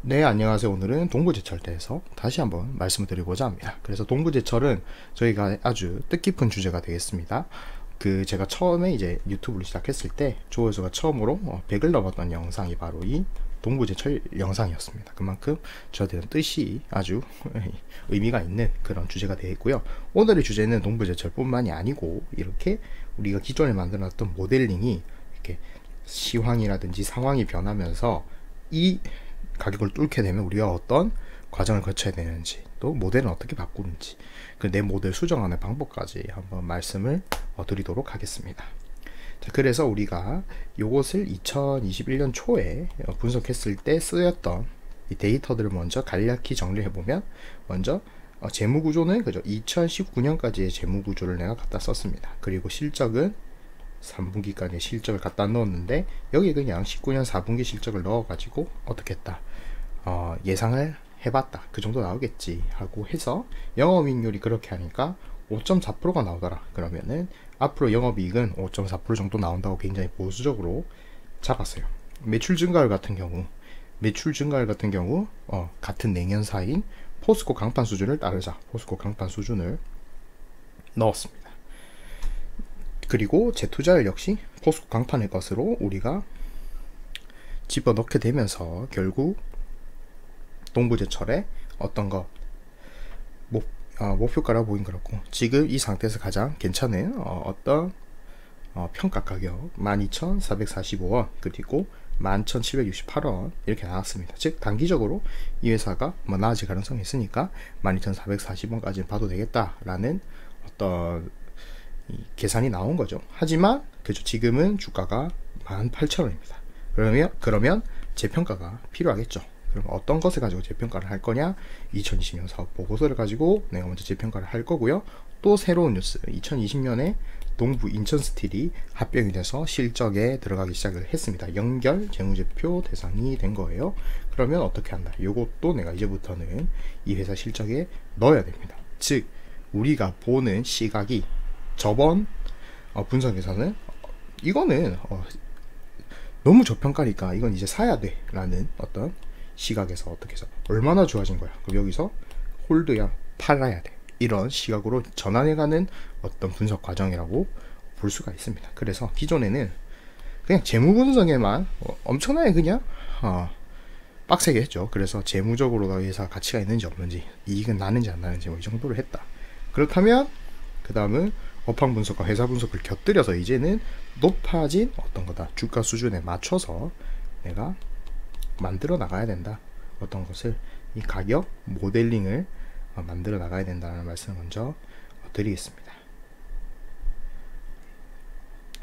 네, 안녕하세요. 오늘은 동부제철에 대해서 다시 한번 말씀을 드리고자 합니다. 그래서 동부제철은 저희가 아주 뜻깊은 주제가 되겠습니다. 제가 처음에 이제 유튜브를 시작했을 때 조회수가 처음으로 100을 넘었던 영상이 바로 이 동부제철 영상이었습니다. 그만큼 저한테는 뜻이 아주 의미가 있는 그런 주제가 되겠고요. 오늘의 주제는 동부제철 뿐만이 아니고 이렇게 우리가 기존에 만들어놨던 모델링이 이렇게 시황이라든지 상황이 변하면서 이 가격을 뚫게 되면 우리가 어떤 과정을 거쳐야 되는지, 또 모델은 어떻게 바꾸는지, 내 모델 수정하는 방법까지 한번 말씀을 드리도록 하겠습니다. 자, 그래서 우리가 이것을 2021년 초에 분석했을 때 쓰였던 이 데이터들을 먼저 간략히 정리를 해보면, 먼저 재무구조는 그죠, 2019년까지의 재무구조를 내가 갖다 썼습니다. 그리고 실적은 3분기까지 실적을 갖다 넣었는데, 여기 그냥 19년 4분기 실적을 넣어가지고 어떻게 했다, 예상을 해봤다, 그 정도 나오겠지 하고 해서 영업이익률이 그렇게 하니까 5.4%가 나오더라. 그러면은 앞으로 영업이익은 5.4% 정도 나온다고 굉장히 보수적으로 잡았어요. 매출 증가율 같은 경우 같은 내년사인 포스코 강판 수준을 따르자, 포스코 강판 수준을 넣었습니다. 그리고 재투자율 역시 포스코 강판의 것으로 우리가 집어넣게 되면서 결국 동부제철에 어떤 거 목표가라고 보긴 그렇고, 지금 이 상태에서 가장 괜찮은 어떤 평가 가격 12,445원 그리고 11,768원 이렇게 나왔습니다. 즉 단기적으로 이 회사가 나아질 가능성이 있으니까 12,440원까지 봐도 되겠다라는 어떤 계산이 나온 거죠. 하지만 그죠, 지금은 주가가 18,000원입니다. 그러면 재평가가 필요하겠죠. 그럼 어떤 것을 가지고 재평가를 할 거냐, 2020년 사업 보고서를 가지고 내가 먼저 재평가를 할 거고요. 또 새로운 뉴스, 2020년에 동부 인천스틸이 합병이 돼서 실적에 들어가기 시작을 했습니다. 연결 재무제표 대상이 된 거예요. 그러면 어떻게 한다, 요것도 내가 이제부터는 이 회사 실적에 넣어야 됩니다. 즉 우리가 보는 시각이 저번 분석에서는 이거는 너무 저평가니까 이건 이제 사야 돼 라는 어떤 시각에서 어떻게 해서 얼마나 좋아진 거야, 그럼 여기서 홀드야, 팔아야 돼, 이런 시각으로 전환해가는 어떤 분석 과정이라고 볼 수가 있습니다. 그래서 기존에는 그냥 재무 분석에만 엄청나게 그냥 빡세게 했죠. 그래서 재무적으로 회사 가치가 있는지 없는지, 이익은 나는지 안 나는지 이 정도를 했다. 그렇다면 그 다음은 업황 분석과 회사 분석을 곁들여서 이제는 높아진 어떤 거다, 주가 수준에 맞춰서 내가 만들어 나가야 된다. 어떤 것을, 이 가격 모델링을 만들어 나가야 된다는 말씀을 먼저 드리겠습니다.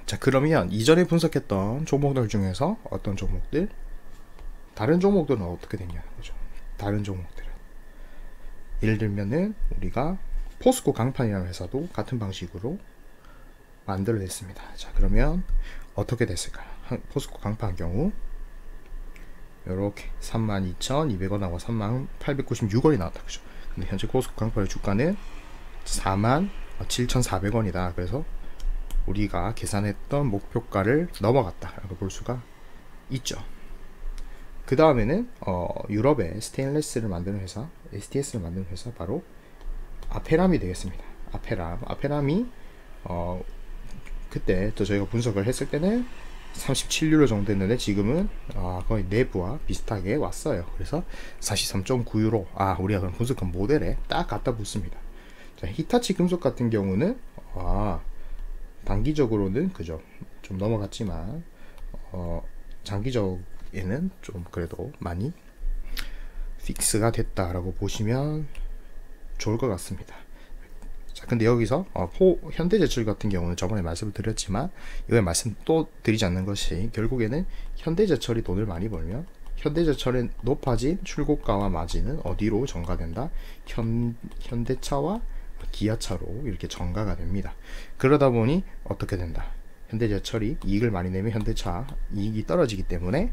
자, 그러면 이전에 분석했던 종목들 중에서 어떤 종목들, 다른 종목들은 어떻게 되냐는 거죠. 다른 종목들은 예를 들면은 우리가 포스코 강판이라는 회사도 같은 방식으로 만들어냈습니다. 자, 그러면 어떻게 됐을까요? 포스코 강판 경우 이렇게 32,200원하고 38,996원이 나왔다, 그죠? 근데 현재 포스코 강판의 주가는 47,400원이다. 그래서 우리가 계산했던 목표가를 넘어갔다라고 볼 수가 있죠. 그 다음에는 유럽의 스테인레스를 만드는 회사, STS를 만드는 회사, 바로 아페람이 되겠습니다. 아페람이 그때 또 저희가 분석을 했을 때는 37유로 정도 했는데 지금은 거의 내부와 비슷하게 왔어요. 그래서 43.9유로, 우리가 그럼 분석한 모델에 딱 갖다 붙습니다. 자, 히타치 금속 같은 경우는 단기적으로는 그죠, 좀 넘어갔지만 장기적에는 좀 그래도 많이 픽스가 됐다라고 보시면 좋을 것 같습니다. 자, 근데 여기서 현대제철 같은 경우는 저번에 말씀을 드렸지만 이거에 말씀 또 드리지 않는 것이, 결국에는 현대제철이 돈을 많이 벌면 현대제철의 높아진 출고가와 마진은 어디로 전가된다? 현대차와 기아차로 이렇게 전가가 됩니다. 그러다 보니 어떻게 된다, 현대제철이 이익을 많이 내면 현대차 이익이 떨어지기 때문에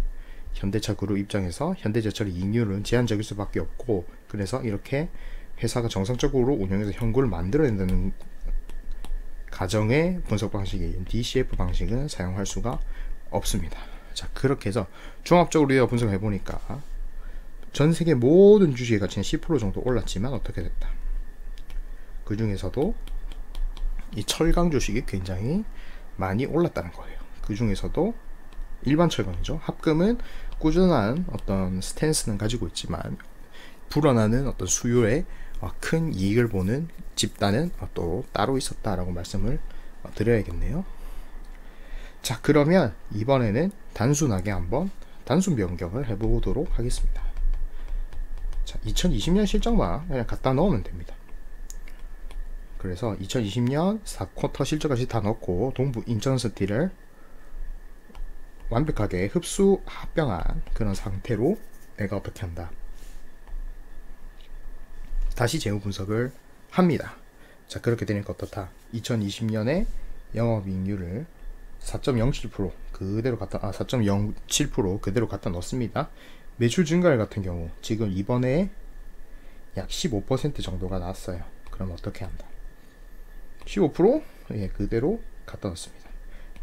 현대차 그룹 입장에서 현대제철의 이익률은 제한적일 수밖에 없고, 그래서 이렇게 회사가 정상적으로 운영해서 현금을 만들어낸다는 가정의 분석 방식인 DCF 방식은 사용할 수가 없습니다. 자, 그렇게 해서 종합적으로 분석해 보니까 전 세계 모든 주식의 가치는 10% 정도 올랐지만 어떻게 됐다. 그 중에서도 이 철강 주식이 굉장히 많이 올랐다는 거예요. 그 중에서도 일반 철강이죠. 합금은 꾸준한 어떤 스탠스는 가지고 있지만 불어나는 어떤 수요에 큰 이익을 보는 집단은 또 따로 있었다라고 말씀을 드려야겠네요. 자, 그러면 이번에는 단순하게 한번 단순 변경을 해보도록 하겠습니다. 자, 2020년 실적만 그냥 갖다 넣으면 됩니다. 그래서 2020년 4쿼터 실적까지 다 넣고 동부 인천스틸을 완벽하게 흡수 합병한 그런 상태로 내가 어떻게 한다. 다시 재무 분석을 합니다. 자, 그렇게 되니까 어떻다. 2020년에 영업이익률을 4.07% 그대로 갖다 4.07% 그대로 갖다 넣습니다. 매출 증가율 같은 경우 지금 이번에 약 15% 정도가 나왔어요. 그럼 어떻게 한다. 15% 예, 그대로 갖다 넣습니다.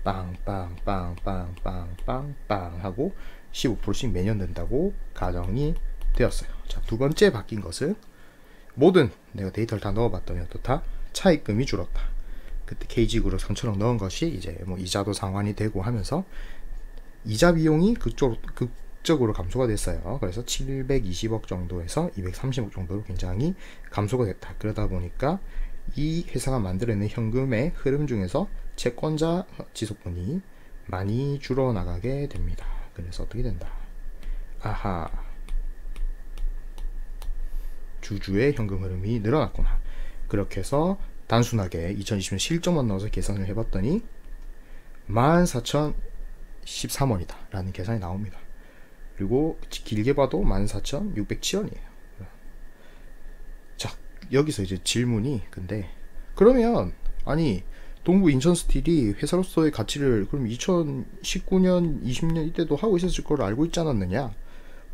빵빵빵빵빵빵 하고 15%씩 매년 든다고 가정이 되었어요. 자, 두 번째 바뀐 것은 모든 내가 데이터를 다 넣어봤더니 어떻다. 차입금이 줄었다. 그때 KG그룹 3천억 넣은 것이 이제 뭐 이자도 상환이 되고 하면서 이자 비용이 극적으로 감소가 됐어요. 그래서 720억 정도에서 230억 정도로 굉장히 감소가 됐다. 그러다 보니까 이 회사가 만들어낸 현금의 흐름 중에서 채권자 지속분이 많이 줄어나가게 됩니다. 그래서 어떻게 된다. 아하, 주주의 현금 흐름이 늘어났구나. 그렇게 해서 단순하게 2020년 실적만 넣어서 계산을 해봤더니 14,013원이다 라는 계산이 나옵니다. 그리고 길게 봐도 14,607원이에요. 자, 여기서 이제 질문이, 근데 그러면 아니 동부 인천스틸이 회사로서의 가치를 그럼 2019년 20년 이때도 하고 있었을 걸 알고 있지 않았느냐,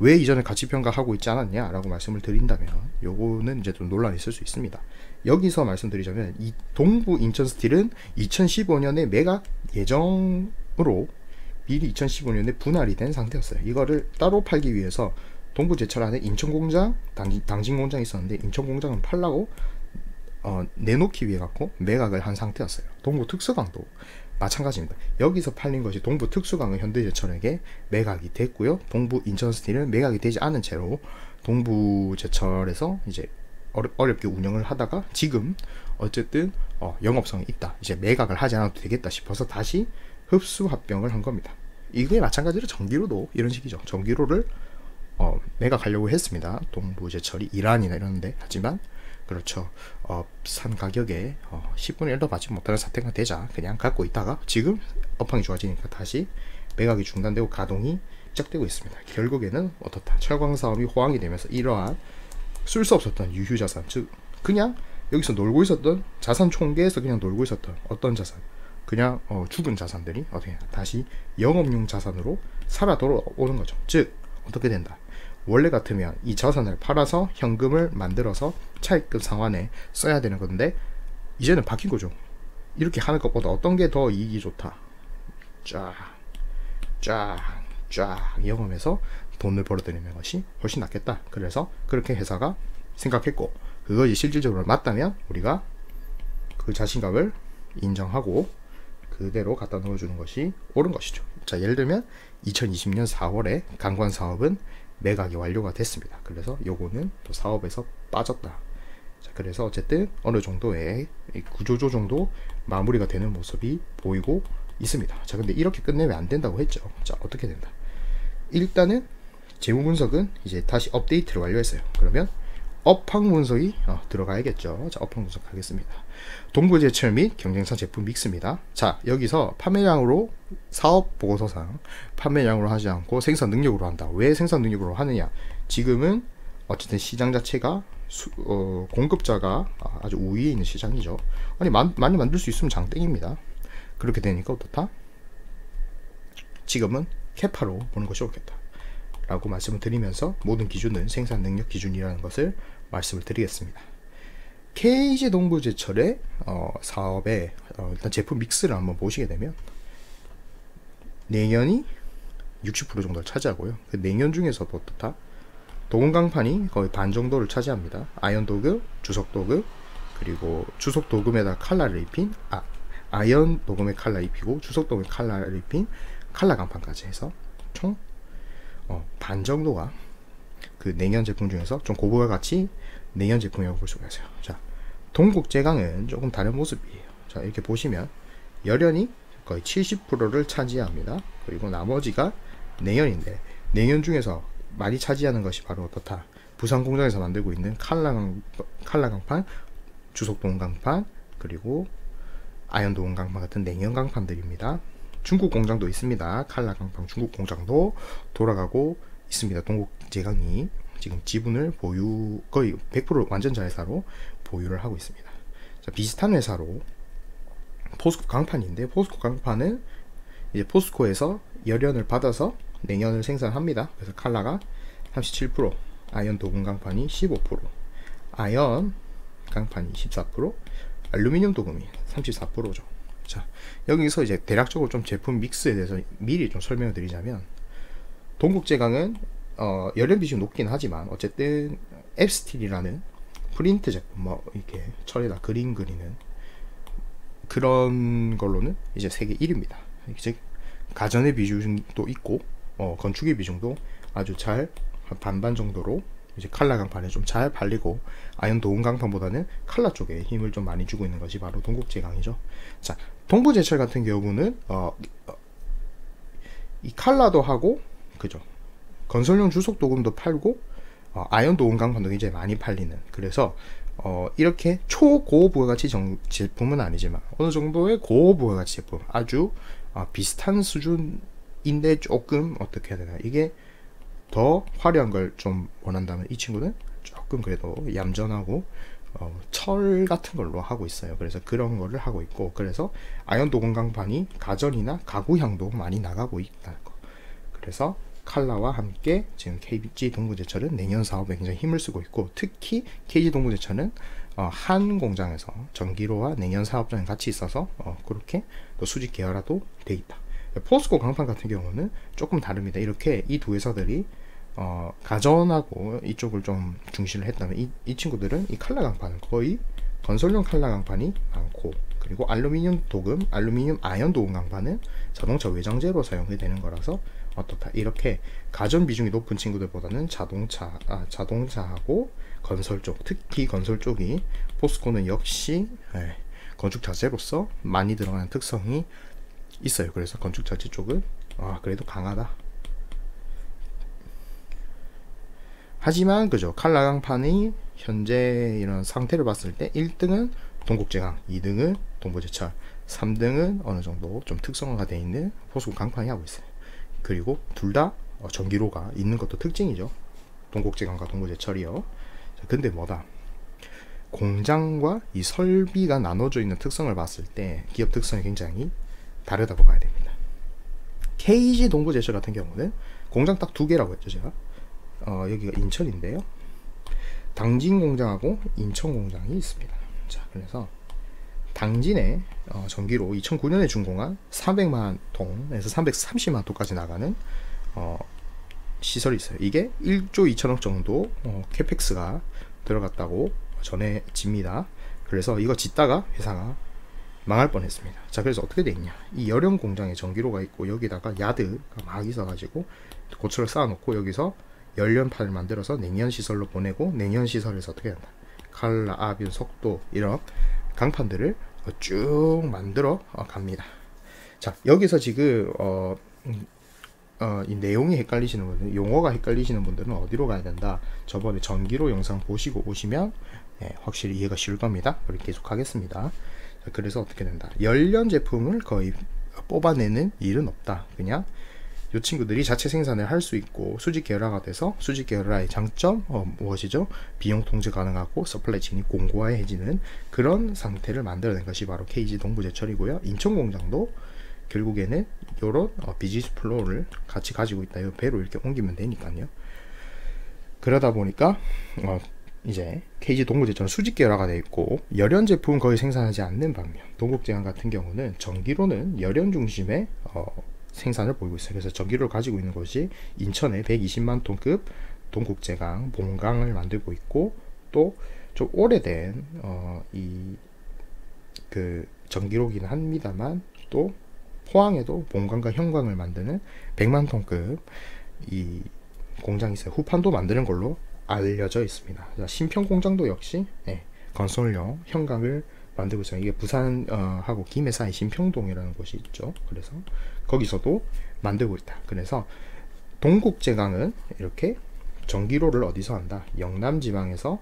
왜 이전에 가치 평가하고 있지 않았냐 라고 말씀을 드린다면 요거는 이제 좀 논란이 있을 수 있습니다. 여기서 말씀드리자면 이 동부 인천스틸은 2015년에 매각 예정으로 미리 2015년에 분할이 된 상태였어요. 이거를 따로 팔기 위해서 동부제철 안에 인천공장, 당진공장이 있었는데 인천공장은 팔라고 내놓기 위해 갖고 매각을 한 상태였어요. 동부특수강도 마찬가지입니다. 여기서 팔린 것이 동부특수강은 현대제철에게 매각이 됐고요. 동부 인천스틸은 매각이 되지 않은 채로 동부제철에서 이제 어렵게 운영을 하다가 지금 어쨌든 영업성이 있다, 이제 매각을 하지 않아도 되겠다 싶어서 다시 흡수 합병을 한 겁니다. 이게 마찬가지로 전기로도 이런 식이죠. 전기로를 매각하려고 했습니다. 동부제철이 이란이나 이러는데, 하지만 그렇죠. 산 가격에 10분의 1도 받지 못하는 사태가 되자 그냥 갖고 있다가 지금 업황이 좋아지니까 다시 매각이 중단되고 가동이 시작되고 있습니다. 결국에는 어떻다. 철강 사업이 호황이 되면서 이러한 쓸 수 없었던 유휴자산, 즉 그냥 여기서 놀고 있었던 자산 총계에서 그냥 놀고 있었던 어떤 자산, 그냥 죽은 자산들이 어떻게 다시 영업용 자산으로 살아 돌아오는 거죠. 즉 어떻게 된다. 원래 같으면 이 자산을 팔아서 현금을 만들어서 차입금 상환에 써야 되는 건데 이제는 바뀐 거죠. 이렇게 하는 것보다 어떤 게 더 이익이 좋다. 쫙 영업해서 돈을 벌어들이는 것이 훨씬 낫겠다. 그래서 그렇게 회사가 생각했고, 그것이 실질적으로 맞다면 우리가 그 자신감을 인정하고 그대로 갖다 넣어주는 것이 옳은 것이죠. 자, 예를 들면 2020년 4월에 강관 사업은 매각이 완료가 됐습니다. 그래서 요거는 또 사업에서 빠졌다. 자, 그래서 어쨌든 어느 정도의 구조조 정도 마무리가 되는 모습이 보이고 있습니다. 자, 근데 이렇게 끝내면 안 된다고 했죠. 자, 어떻게 된다. 일단은 재무 분석은 이제 다시 업데이트를 완료했어요. 그러면 업황 분석이 들어가야겠죠. 자, 업황 분석 하겠습니다. 동부제철 및 경쟁사 제품 믹스입니다. 자, 여기서 판매량으로 사업 보고서상 판매량으로 하지 않고 생산 능력으로 한다. 왜 생산 능력으로 하느냐? 지금은 어쨌든 시장 자체가 공급자가 아주 우위에 있는 시장이죠. 아니 많이 만들 수 있으면 장땡입니다. 그렇게 되니까 어떻다? 지금은 캐파로 보는 것이 옳겠다 라고 말씀을 드리면서 모든 기준은 생산 능력 기준이라는 것을 말씀을 드리겠습니다. KG 동부제철의 사업의 일단 제품 믹스를 한번 보시게 되면 냉연이 60% 정도를 차지하고요. 그 냉연 중에서도 어떻다? 도금 강판이 거의 반 정도를 차지합니다. 아연 도금, 주석 도금, 그리고 주석 도금에다 칼라를 입힌 아연 도금에 칼라 입히고 주석 도금에 칼라를 입힌 칼라 강판까지 해서 총 반 정도가 그 냉연 제품 중에서 좀 고부가 가치 냉연 제품이라고 볼 수가 있어요. 자, 동국제강은 조금 다른 모습이에요. 자, 이렇게 보시면 열연이 거의 70%를 차지합니다. 그리고 나머지가 냉연인데, 냉연 중에서 많이 차지하는 것이 바로 어떻다? 부산 공장에서 만들고 있는 칼라 강판, 주석 도금 강판, 그리고 아연 도금 강판 같은 냉연 강판들입니다. 중국 공장도 있습니다. 칼라 강판 중국 공장도 돌아가고 있습니다. 동국제강이 지금 지분을 거의 100% 완전 자회사로 보유를 하고 있습니다. 자, 비슷한 회사로 포스코 강판인데, 포스코 강판은 이제 포스코에서 열연을 받아서 냉연을 생산합니다. 그래서 칼라가 37%, 아연 도금 강판이 15%, 아연 강판이 14%, 알루미늄 도금이 34%죠. 자, 여기서 이제 대략적으로 좀 제품 믹스에 대해서 미리 좀 설명을 드리자면, 동국제강은 열연 비중이 높긴 하지만 어쨌든 앱스틸이라는 프린트 제품, 뭐 이렇게 철에다 그림 그리는 그런 걸로는 이제 세계 1위입니다. 즉 가전의 비중도 있고 건축의 비중도 아주 잘 반반 정도로 이제 칼라 강판에 좀 잘 팔리고, 아연 도금 강판보다는 칼라 쪽에 힘을 좀 많이 주고 있는 것이 바로 동국제강이죠. 자, 동부제철 같은 경우는 이 칼라도 하고, 그죠, 건설용 주석 도금도 팔고, 아연 도금 강판도 굉장히 많이 팔리는, 그래서 이렇게 초고부가가치 제품은 아니지만 어느 정도의 고부가가치 제품, 아주 비슷한 수준인데 조금 어떻게 해야 되나, 이게 더 화려한 걸 좀 원한다면 이 친구는 조금 그래도 얌전하고 철 같은 걸로 하고 있어요. 그래서 그런 거를 하고 있고, 그래서 아연 도금 강판이 가전이나 가구향도 많이 나가고 있다는 거. 그래서 칼라와 함께 지금 KG 동부제철은 냉연 사업에 굉장히 힘을 쓰고 있고, 특히 KG 동부제철은 한 공장에서 전기로와 냉연 사업장이 같이 있어서 그렇게 또 수직 계열화도 돼 있다. 포스코 강판 같은 경우는 조금 다릅니다. 이렇게 이 두 회사들이 가전하고 이쪽을 좀 중시를 했다면, 이 친구들은 이 칼라 강판은 거의 건설용 칼라 강판이 많고, 그리고 알루미늄 도금, 알루미늄 아연 도금 강판은 자동차 외장재로 사용이 되는 거라서 어떻다, 이렇게 가전 비중이 높은 친구들보다는 자동차하고 건설 쪽, 특히 건설 쪽이 포스코는 역시 건축 자재로서 많이 들어가는 특성이 있어요. 그래서 건축 자재 쪽은 그래도 강하다. 하지만 그죠, 칼라 강판이 현재 이런 상태를 봤을 때 1등은 동국제강, 2등은 동부제철, 3등은 어느 정도 좀 특성화가 되어 있는 포스코 강판이 하고 있어요. 그리고 둘 다 전기로가 있는 것도 특징이죠. 동국제강과 동부제철이요. 자, 근데 뭐다, 공장과 이 설비가 나눠져 있는 특성을 봤을 때 기업 특성이 굉장히 다르다고 봐야 됩니다. KG 동부제철 같은 경우는 공장 딱 두 개라고 했죠, 제가. 여기가 인천인데요. 당진 공장하고 인천 공장이 있습니다. 자, 그래서 당진에 전기로 2009년에 준공한 400만 톤에서 330만 톤까지 나가는 시설이 있어요. 이게 1조 2천억 정도 캐펙스가 들어갔다고 전해집니다. 그래서 이거 짓다가 회사가 망할 뻔했습니다. 자, 그래서 어떻게 돼 있냐, 이 열연 공장에 전기로가 있고 여기다가 야드가 막 있어가지고 고철을 쌓아놓고 여기서 열연판을 만들어서 냉연 시설로 보내고, 냉연 시설에서 어떻게 한다, 칼라, 아빈, 속도 이런 강판들을 쭉 만들어 갑니다. 자, 여기서 지금 이 내용이 헷갈리시는 분들, 용어가 헷갈리시는 분들은 어디로 가야 된다, 저번에 전기로 영상 보시고 오시면 확실히 이해가 쉬울 겁니다. 그렇게 계속 하겠습니다. 자, 그래서 어떻게 된다, 열연 제품을 거의 뽑아내는 일은 없다. 그냥 이 친구들이 자체 생산을 할 수 있고, 수직 계열화가 돼서, 수직 계열화의 장점 무엇이죠? 비용 통제 가능하고 서플라이 체인이 공고화해지는 그런 상태를 만들어낸 것이 바로 KG 동부제철이고요. 인천 공장도 결국에는 이런 비즈니스 플로우를 같이 가지고 있다. 이 배로 이렇게 옮기면 되니까요. 그러다 보니까 이제 KG 동부제철은 수직 계열화가 되어 있고, 열연 제품 거의 생산하지 않는 반면 동국제강 같은 경우는 전기로는 열연 중심의 생산을 보이고 있어요. 그래서 전기를 가지고 있는 곳이 인천에 120만 톤급 동국제강, 봉강을 만들고 있고, 또 좀 오래된 이 그 전기로기는 합니다만, 또 포항에도 봉강과 형광을 만드는 100만 톤급 이 공장이 있어요. 후판도 만드는 걸로 알려져 있습니다. 신평 공장도 역시 건설용 형광을 만들고 있어요. 이게 부산 하고 김해 사이 신평동이라는 곳이 있죠. 그래서 거기서도 만들고 있다. 그래서 동국제강은 이렇게 전기로를 어디서 한다? 영남 지방에서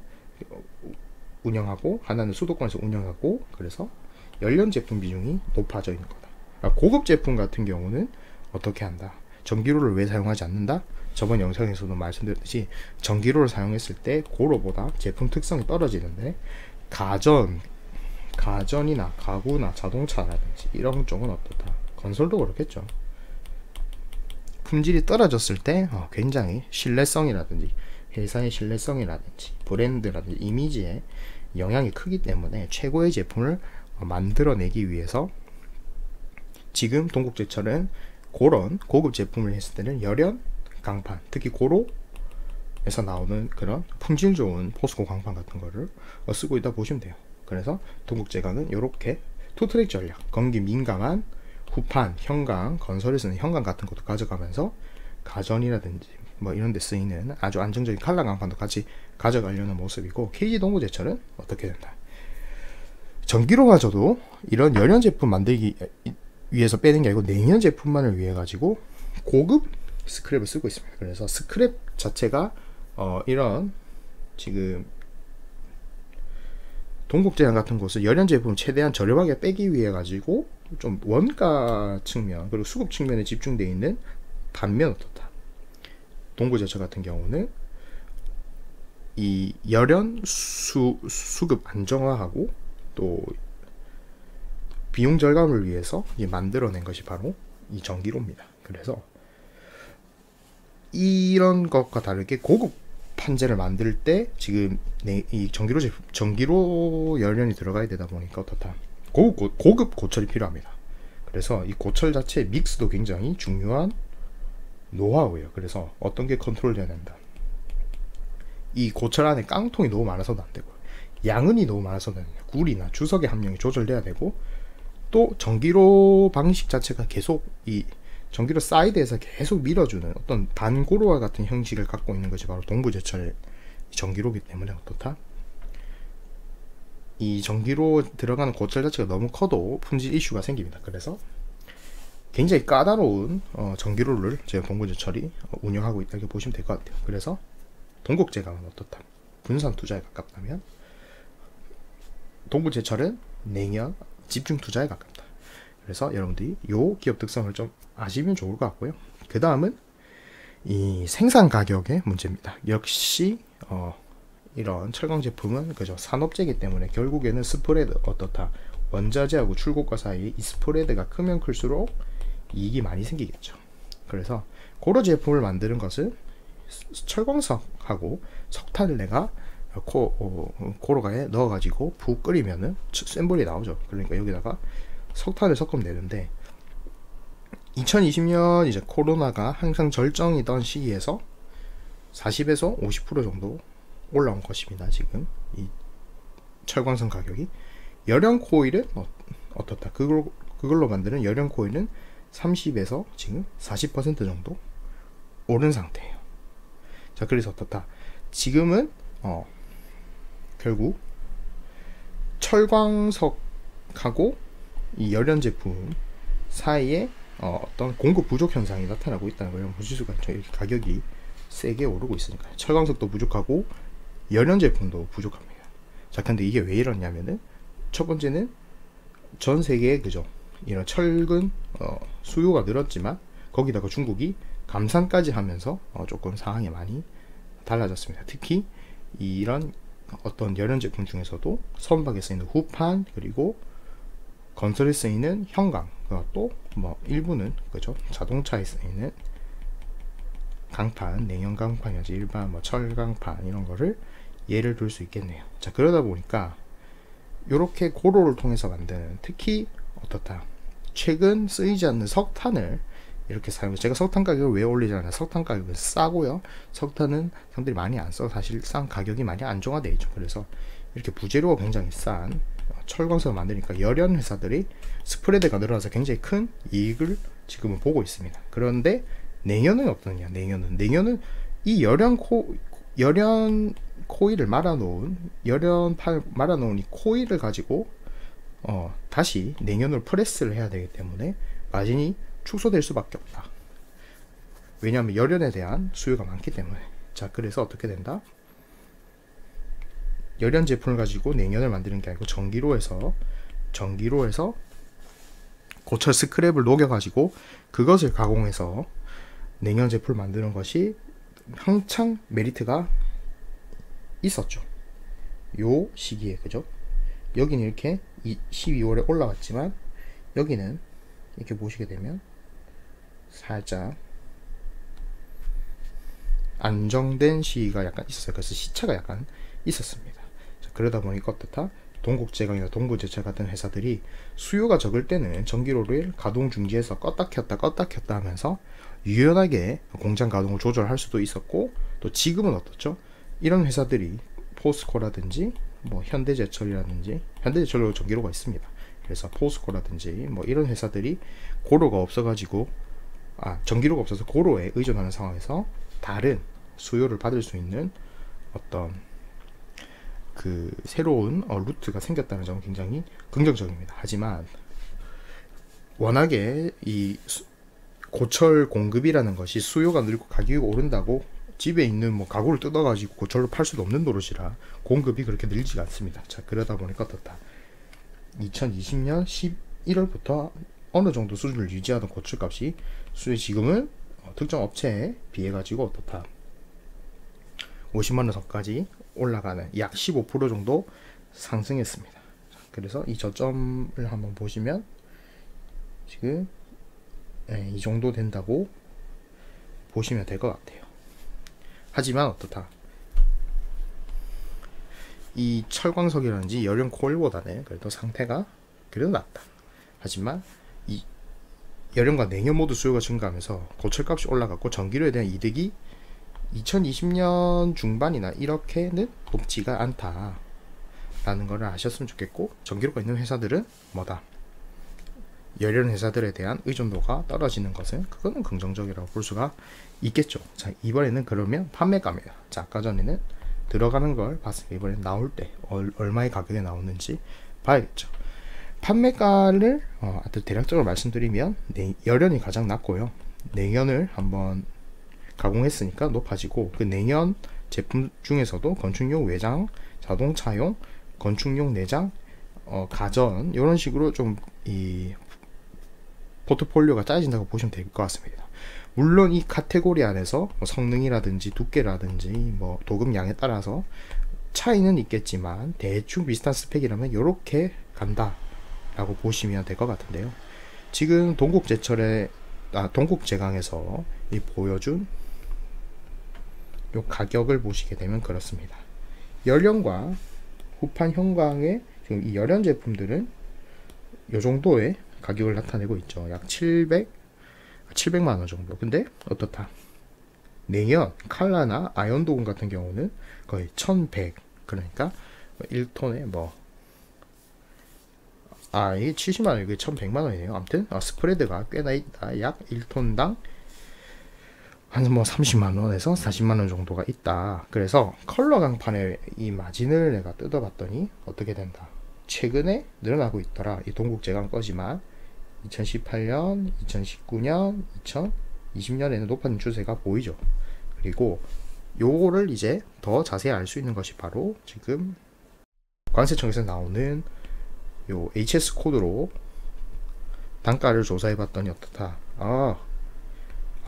운영하고, 하나는 수도권에서 운영하고, 그래서 연료 제품 비중이 높아져 있는 거다. 고급 제품 같은 경우는 어떻게 한다? 전기로를 왜 사용하지 않는다? 저번 영상에서도 말씀드렸듯이 전기로를 사용했을 때 고로보다 제품 특성이 떨어지는데, 가전이나 가구나 자동차라든지 이런 쪽은 어떻다? 건설도 그렇겠죠. 품질이 떨어졌을 때 굉장히 신뢰성이라든지 회사의 신뢰성이라든지 브랜드라든지 이미지에 영향이 크기 때문에 최고의 제품을 만들어내기 위해서 지금 동국제철은 그런 고급 제품을 했을 때는 열연 강판, 특히 고로에서 나오는 그런 품질 좋은 포스코 강판 같은 거를 쓰고 있다 보시면 돼요. 그래서 동국제강은 이렇게 투트랙 전략, 건기 민감한 후판, 형광, 건설에서는 형광 같은 것도 가져가면서 가전이라든지 뭐 이런 데 쓰이는 아주 안정적인 칼라 강판도 같이 가져가려는 모습이고, KG 동부제철은 어떻게 된다? 전기로마저도 이런 열연 제품 만들기 위해서 빼는 게 아니고 냉연 제품만을 위해 가지고 고급 스크랩을 쓰고 있습니다. 그래서 스크랩 자체가 이런 지금 동국제강 같은 곳은 열연 제품 최대한 저렴하게 빼기 위해 가지고 좀 원가 측면 그리고 수급 측면에 집중되어 있는 반면 어떻다? 동부제철 같은 경우는 이 열연 수급 안정화하고 또 비용 절감을 위해서 만들어낸 것이 바로 이 전기로입니다. 그래서 이런 것과 다르게 고급 판재를 만들 때 지금 이 전기로 열연이 들어가야 되다 보니까 어떻다? 고급 고철이 필요합니다. 그래서 이 고철 자체의 믹스도 굉장히 중요한 노하우예요. 그래서 어떤 게 컨트롤 돼야 된다. 이 고철 안에 깡통이 너무 많아서도 안 되고, 양은이 너무 많아서도 안 돼요. 굴이나 주석의 함량이 조절돼야 되고, 또 전기로 방식 자체가 계속 이 전기로 사이드에서 계속 밀어주는 어떤 반고로와 같은 형식을 갖고 있는 것이 바로 동부제철의 전기로기 때문에 어떻다? 이 전기로 들어가는 고철 자체가 너무 커도 품질 이슈가 생깁니다. 그래서 굉장히 까다로운 전기로를 제가 동부제철이 운영하고 있다 이렇게 보시면 될 것 같아요. 그래서 동국제강은 어떻다? 분산 투자에 가깝다면 동부제철은 냉연 집중 투자에 가깝다. 그래서 여러분들이 요 기업 특성을 좀 아시면 좋을 것 같고요. 그 다음은 이 생산 가격의 문제입니다. 역시 이런 철강 제품은 그죠, 산업재이기 때문에 결국에는 스프레드 어떻다? 원자재하고 출고가 사이 이 스프레드가 크면 클수록 이익이 많이 생기겠죠. 그래서 고로 제품을 만드는 것은 철광석하고 석탄을 내가 고로가에 넣어가지고 푹 끓이면은 센볼이 나오죠. 그러니까 여기다가 석탄을 섞으면 되는데 2020년 이제 코로나가 항상 절정이던 시기에서 40에서 50% 정도 올라온 것입니다. 지금 이 철광석 가격이. 열연 코일은 어떻다? 그걸로 만드는 열연 코일은 30에서 지금 40% 정도 오른 상태예요. 자, 그래서 어떻다? 지금은 결국 철광석하고 이 열연 제품 사이에 어떤 공급 부족 현상이 나타나고 있다는 걸 보실 수가 있죠. 이렇게 가격이 세게 오르고 있으니까 철광석도 부족하고 열연 제품도 부족합니다. 자, 근데 이게 왜 이러냐면은 첫 번째는 전 세계에 그죠, 이런 철근 수요가 늘었지만 거기다가 중국이 감산까지 하면서 조금 상황이 많이 달라졌습니다. 특히 이런 어떤 열연 제품 중에서도 선박에 쓰이는 후판 그리고 건설에 쓰이는 형광, 또 뭐 일부는 그죠, 자동차에 쓰이는 강판, 냉연 강판이지 일반 뭐 철강판 이런 거를 예를 들 수 있겠네요. 자, 그러다 보니까 이렇게 고로를 통해서 만드는, 특히 어떻다? 최근 쓰이지 않는 석탄을 이렇게 사용. 제가 석탄 가격을 왜 올리지 않아요? 석탄 가격은 싸고요. 석탄은 사람들이 많이 안 써. 사실상 가격이 많이 안정화되어 있죠. 그래서 이렇게 부재료가 굉장히 싼 철광석을 만드니까 열연 회사들이 스프레드가 늘어나서 굉장히 큰 이익을 지금은 보고 있습니다. 그런데 냉연은 어떠냐? 냉연은 이 열연 코일을 말아놓은 이 코일을 가지고 다시 냉연으로 프레스를 해야 되기 때문에 마진이 축소될 수밖에 없다. 왜냐하면 열연에 대한 수요가 많기 때문에. 자, 그래서 어떻게 된다? 열연 제품을 가지고 냉연을 만드는 게 아니고 전기로 해서 고철 스크랩을 녹여가지고 그것을 가공해서 냉연 제품을 만드는 것이 한창 메리트가 있었죠. 요 시기에. 그죠? 여기는 이렇게 12월에 올라왔지만 여기는 이렇게 보시게 되면 살짝 안정된 시기가 약간 있었어요. 그래서 시차가 약간 있었습니다. 자, 그러다 보니까 어떻다? 동국제강이나 동부제철 같은 회사들이 수요가 적을 때는 전기로를 가동 중지해서 껐다 켰다 하면서 유연하게 공장 가동을 조절할 수도 있었고, 또 지금은 어떻죠? 이런 회사들이 포스코라든지 뭐 현대제철로 전기로가 있습니다. 그래서 포스코라든지 뭐 이런 회사들이 고로가 없어가지고 전기로가 없어서 고로에 의존하는 상황에서 다른 수요를 받을 수 있는 어떤 그 새로운 루트가 생겼다는 점은 굉장히 긍정적입니다. 하지만 워낙에 이 고철 공급이라는 것이 수요가 늘고 가격이 오른다고 집에 있는 뭐 가구를 뜯어가지고 고철로 팔 수도 없는 노릇이라 공급이 그렇게 늘지가 않습니다. 자, 그러다 보니까 어떻다? 2020년 11월부터 어느 정도 수준을 유지하던 고철값이 지금은 특정 업체에 비해 가지고 어떻다? 50만원 선까지 올라가는 약 15% 정도 상승했습니다. 그래서 이 저점을 한번 보시면 지금 이 정도 된다고 보시면 될 것 같아요. 하지만 어떻다? 이 철광석이라든지 열연 코일보다는 그래도 상태가 그래도 낫다. 하지만 이 열연과 냉연 모두 수요가 증가하면서 고철값이 올라갔고 전기료에 대한 이득이 2020년 중반이나 이렇게는 높지가 않다 라는 것을 아셨으면 좋겠고, 전기료가 있는 회사들은 뭐다? 열연 회사들에 대한 의존도가 떨어지는 것은 그거는 긍정적이라고 볼 수가 있겠죠. 자, 이번에는 그러면 판매가입니다. 자, 아까 전에는 들어가는 걸 봤으니까 이번에 나올 때 얼마의 가격에 나오는지 봐야겠죠. 판매가를 대략적으로 말씀드리면 열연이 가장 낮고요. 냉연을 한번 가공했으니까 높아지고, 그 냉연 제품 중에서도 건축용 외장, 자동차용, 건축용 내장, 가전 이런 식으로 좀 이 포트폴리오가 짜여진다고 보시면 될 것 같습니다. 물론 이 카테고리 안에서 뭐 성능이라든지 두께라든지 뭐 도금량에 따라서 차이는 있겠지만 대충 비슷한 스펙이라면 이렇게 간다 라고 보시면 될 것 같은데요. 지금 동국제강에서 이 보여준 요 가격을 보시게 되면 그렇습니다. 열연과 후판 형광의 지금 이 열연 제품들은 요 정도의 가격을 나타내고 있죠. 약 700만원 정도. 근데 어떻다? 냉연, 칼라나 아연 도금 같은 경우는 거의 1100, 그러니까 1톤에 뭐 이게 70만원, 이게 1100만원이네요. 아무튼 스프레드가 꽤나 있다. 약 1톤당 한 뭐 30만원에서 40만원 정도가 있다. 그래서 컬러 강판의 이 마진을 내가 뜯어봤더니 어떻게 된다? 최근에 늘어나고 있더라. 이 동국제강 거지만 2018년, 2019년, 2020년에는 높아진 추세가 보이죠. 그리고 요거를 이제 더 자세히 알 수 있는 것이 바로 지금 관세청에서 나오는 요 HS 코드로 단가를 조사해 봤더니 어떻다?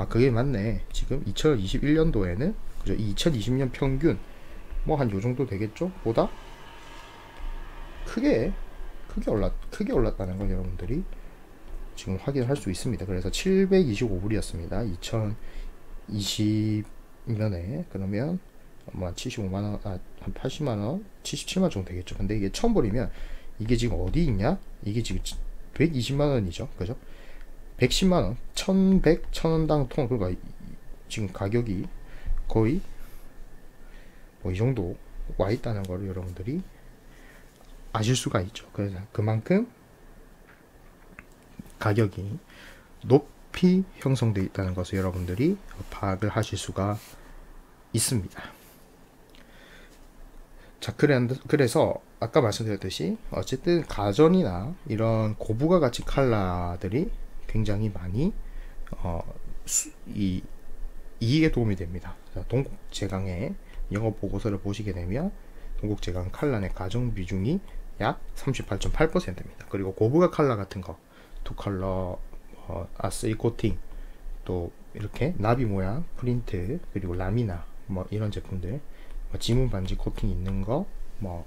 그게 맞네. 지금 2021년도에는 그죠? 2020년 평균 뭐 한 요 정도 되겠죠? 보다 크게 올랐다는 걸 여러분들이 지금 확인할 수 있습니다. 그래서 725불이었습니다. 2020년에 그러면 뭐 75만원, 한 80만원, 77만원 정도 되겠죠. 근데 이게 1000불이면 이게 지금 어디 있냐? 이게 지금 120만원이죠. 그죠? 110만원, 1100, 1000원당 통. 그러니까 지금 가격이 거의 뭐 이 정도 와 있다는 걸 여러분들이 아실 수가 있죠. 그래서 그만큼 가격이 높이 형성되어 있다는 것을 여러분들이 파악을 하실 수가 있습니다. 자, 그래서 아까 말씀드렸듯이 어쨌든 가전이나 이런 고부가 가치 칼라들이 굉장히 많이 이익에 도움이 됩니다. 자, 동국제강의 영업 보고서를 보시게 되면 동국제강 칼라 내 가정 비중이 약 38.8%입니다. 그리고 고부가 칼라 같은 거, 투컬러, A3 코팅, 또 이렇게 나비 모양 프린트, 그리고 라미나 뭐 이런 제품들, 지문 반지 코팅 있는 거, 뭐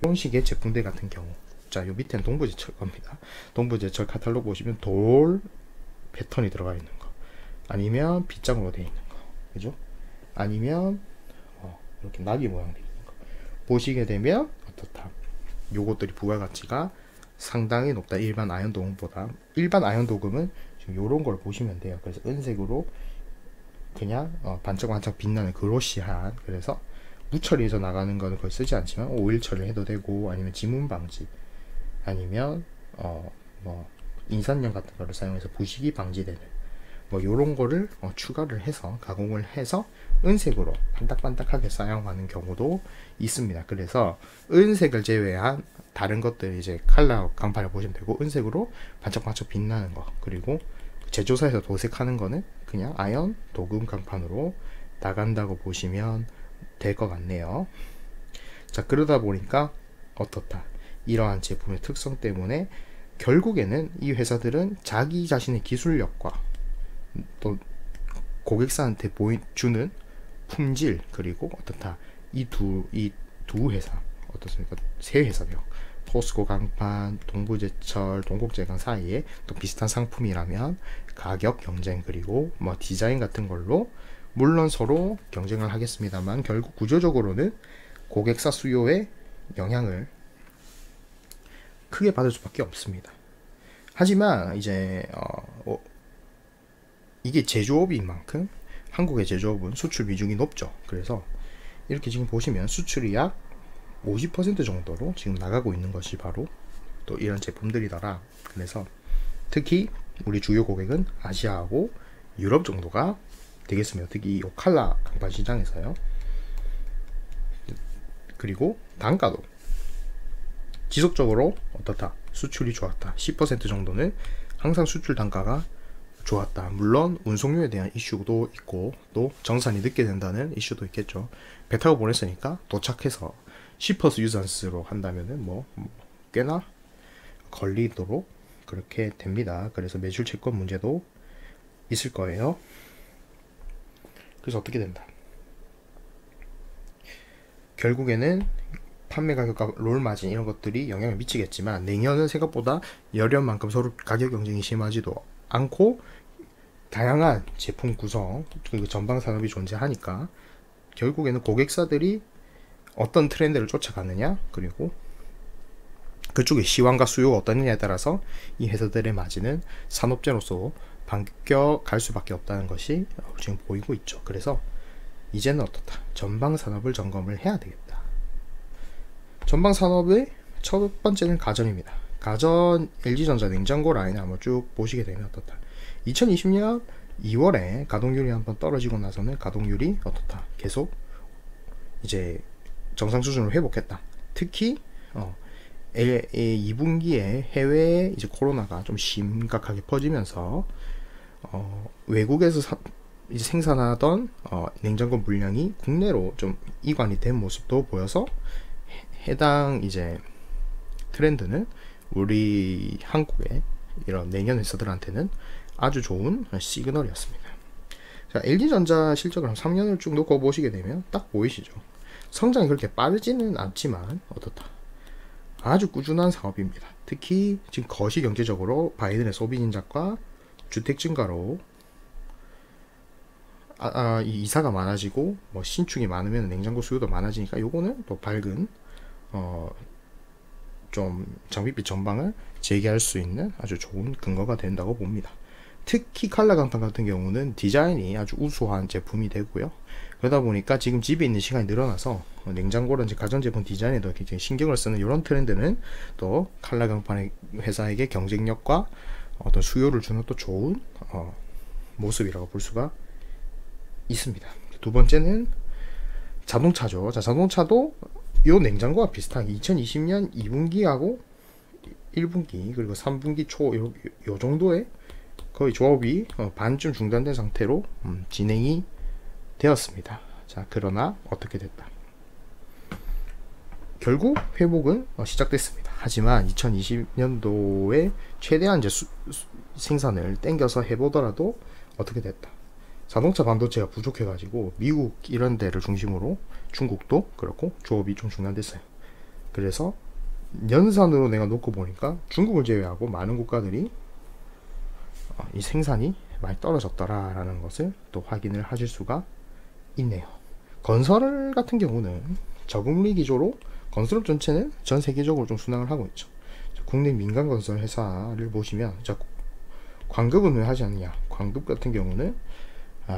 이런 식의 제품들 같은 경우, 자, 요 밑에는 동부제철 겁니다. 동부제철 카탈로그 보시면 돌 패턴이 들어가 있는 거, 아니면 빗장으로 되어 있는 거, 그죠? 아니면 이렇게 나비 모양 되어 있는 거 보시게 되면 어떻다? 요것들이 부가가치가 상당히 높다. 일반 아연 도금보다. 일반 아연 도금은 지금 요런 걸 보시면 돼요. 그래서 은색으로 그냥 반짝반짝 빛나는 그로시한, 그래서 무처리해서 나가는 거는 거의 쓰지 않지만 오일 처리를 해도 되고, 아니면 지문 방지, 아니면 뭐 인산염 같은 거를 사용해서 부식이 방지되는 뭐 요런 거를 추가를 해서 가공을 해서 은색으로 반딱반딱하게 사용하는 경우도 있습니다. 그래서 은색을 제외한 다른 것들, 이제 칼라 강판을 보시면 되고, 은색으로 반짝반짝 빛나는 거, 그리고 제조사에서 도색하는 거는 그냥 아연 도금 강판으로 나간다고 보시면 될 것 같네요. 자, 그러다 보니까 어떻다? 이러한 제품의 특성 때문에 결국에는 이 회사들은 자기 자신의 기술력과 또 고객사한테 주는 품질, 그리고 어떻다? 이 두 회사 어떻습니까? 세 회사요. 포스코 강판, 동부제철, 동국제강 사이에 또 비슷한 상품이라면 가격 경쟁, 그리고 뭐 디자인 같은 걸로 물론 서로 경쟁을 하겠습니다만, 결국 구조적으로는 고객사 수요에 영향을 크게 받을 수밖에 없습니다. 하지만 이제 이게 제조업인 만큼 한국의 제조업은 수출 비중이 높죠. 그래서 이렇게 지금 보시면 수출이 약 50% 정도로 지금 나가고 있는 것이 바로 또 이런 제품들이더라. 그래서 특히 우리 주요 고객은 아시아하고 유럽 정도가 되겠습니다. 특히 이 칼라 강판 시장에서요. 그리고 단가도 지속적으로 어떻다? 수출이 좋았다. 10% 정도는 항상 수출 단가가 좋았다. 물론 운송료에 대한 이슈도 있고, 또 정산이 늦게 된다는 이슈도 있겠죠. 배 타고 보냈으니까 도착해서 시퍼스 유산스로 한다면은 뭐 꽤나 걸리도록 그렇게 됩니다. 그래서 매출 채권 문제도 있을 거예요. 그래서 어떻게 된다? 결국에는 판매 가격과 롤 마진 이런 것들이 영향을 미치겠지만, 내년은 생각보다 열연만큼 서로 가격 경쟁이 심하지도 않고 다양한 제품 구성, 그리고 전방 산업이 존재하니까 결국에는 고객사들이 어떤 트렌드를 쫓아가느냐, 그리고 그쪽의 시황과 수요가 어떠느냐에 따라서 이 회사들의 마진은 산업재로서 바뀌어갈 수밖에 없다는 것이 지금 보이고 있죠. 그래서 이제는 어떻다? 전방 산업을 점검을 해야 되겠다. 전방 산업의 첫 번째는 가전입니다. 가전 LG전자 냉장고 라인을 한번 쭉 보시게 되면 어떻다? 2020년 2월에 가동률이 한번 떨어지고 나서는 가동률이 어떻다? 계속 이제 정상 수준으로 회복했다. 특히 2분기에 해외에 이제 코로나가 좀 심각하게 퍼지면서 외국에서 이제 생산하던 냉장고 물량이 국내로 좀 이관이 된 모습도 보여서 해당 이제 트렌드는 우리 한국의 이런 내년 회사들한테는 아주 좋은 시그널이었습니다. 자, LG전자 실적을 한 3년을 쭉 놓고 보시게 되면 딱 보이시죠? 성장이 그렇게 빠르지는 않지만 어떻다? 아주 꾸준한 사업입니다. 특히 지금 거시 경제적으로 바이든의 소비 진작과 주택 증가로 이 이사가 많아지고 뭐 신축이 많으면 냉장고 수요도 많아지니까 요거는 또 밝은 좀 장비빛 전방을 재개할 수 있는 아주 좋은 근거가 된다고 봅니다. 특히 칼라 강판 같은 경우는 디자인이 아주 우수한 제품이 되고요. 그러다 보니까 지금 집에 있는 시간이 늘어나서 냉장고라든지 가전제품 디자인에도 굉장히 신경을 쓰는 이런 트렌드는 또 칼라 강판 회사에게 경쟁력과 어떤 수요를 주는 또 좋은 모습이라고 볼 수가 있습니다. 두 번째는 자동차죠. 자, 자동차도 요 냉장고와 비슷하게 2020년 2분기하고 1분기 그리고 3분기 초 요 정도의 거의 조업이 반쯤 중단된 상태로 진행이 되었습니다. 자, 그러나 어떻게 됐다. 결국 회복은 시작됐습니다. 하지만 2020년도에 최대한 이제 생산을 땡겨서 해보더라도 어떻게 됐다. 자동차 반도체가 부족해가지고 미국 이런 데를 중심으로 중국도 그렇고 조업이 좀 중단됐어요. 그래서 연산으로 내가 놓고 보니까 중국을 제외하고 많은 국가들이 이 생산이 많이 떨어졌더라라는 것을 또 확인을 하실 수가 있네요. 건설 같은 경우는 저금리 기조로 건설업 전체는 전 세계적으로 좀 순항을 하고 있죠. 국내 민간 건설 회사를 보시면 광급은 왜 하지 않냐. 광급 같은 경우는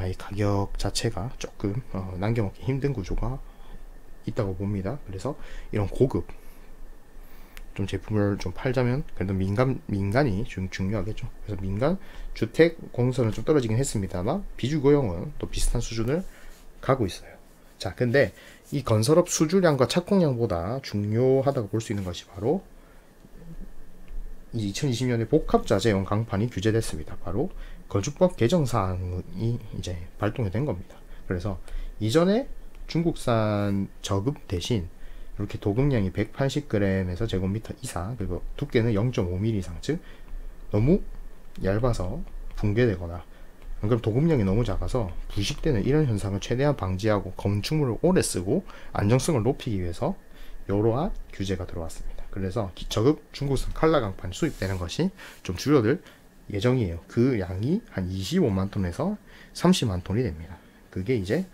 이 가격 자체가 조금 남겨먹기 힘든 구조가 있다고 봅니다. 그래서 이런 고급 좀 제품을 좀 팔자면 그래도 민간이 좀 중요하겠죠. 그래서 민간 주택 공사는 좀 떨어지긴 했습니다만 비주거용은 또 비슷한 수준을 가고 있어요. 자, 근데 이 건설업 수주량과 착공량보다 중요하다고 볼 수 있는 것이 바로 이 2020년에 복합자재용 강판이 규제됐습니다. 바로 건축법 개정사항이 이제 발동이 된 겁니다. 그래서 이전에 중국산 저급 대신 이렇게 도금량이 180g에서 제곱미터 이상 그리고 두께는 0.5mm 이상, 즉 너무 얇아서 붕괴되거나 그럼 도금량이 너무 작아서 부식되는 이런 현상을 최대한 방지하고 건축물을 오래 쓰고 안정성을 높이기 위해서 이러한 규제가 들어왔습니다. 그래서 저급 중국산 칼라 강판 수입되는 것이 좀 줄어들 예정이에요. 그 양이 한 25만 톤에서 30만 톤이 됩니다. 그게 이제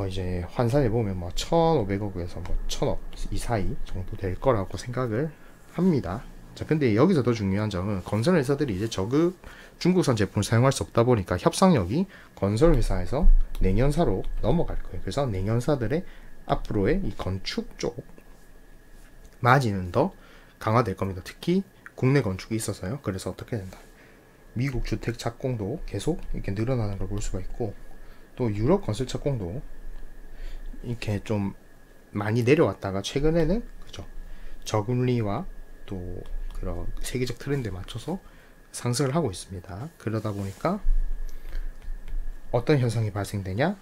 이제 환산해 보면 1,500억에서 1,000억 이 사이 정도 될 거라고 생각을 합니다. 자, 근데 여기서 더 중요한 점은 건설 회사들이 이제 저급 중국산 제품을 사용할 수 없다 보니까 협상력이 건설 회사에서 냉연사로 넘어갈 거예요. 그래서 냉연사들의 앞으로의 이 건축 쪽 마진은 더 강화될 겁니다. 특히 국내 건축이 있어서요. 그래서 어떻게 된다. 미국 주택 착공도 계속 이렇게 늘어나는 걸 볼 수가 있고, 또 유럽 건설 착공도 이렇게 좀 많이 내려왔다가 최근에는 그죠, 저금리와 또 그런 세계적 트렌드에 맞춰서 상승을 하고 있습니다. 그러다 보니까 어떤 현상이 발생되냐,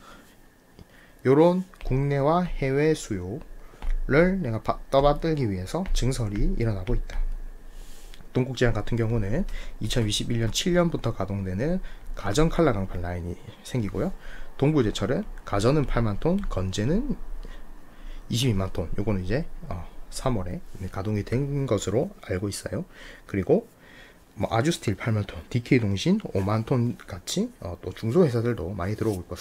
요런 국내와 해외 수요를 내가 떠받들기 위해서 증설이 일어나고 있다. 동국제약 같은 경우는 2021년 7년부터 가동되는 가전 칼라 강판 라인이 생기고요. 동부제철은 가전은 8만톤, 건재는 22만톤, 요거는 이제 3월에 가동이 된 것으로 알고 있어요. 그리고 아주스틸 8만톤, DK동신 5만톤 같이 또 중소회사들도 많이 들어오고 있고,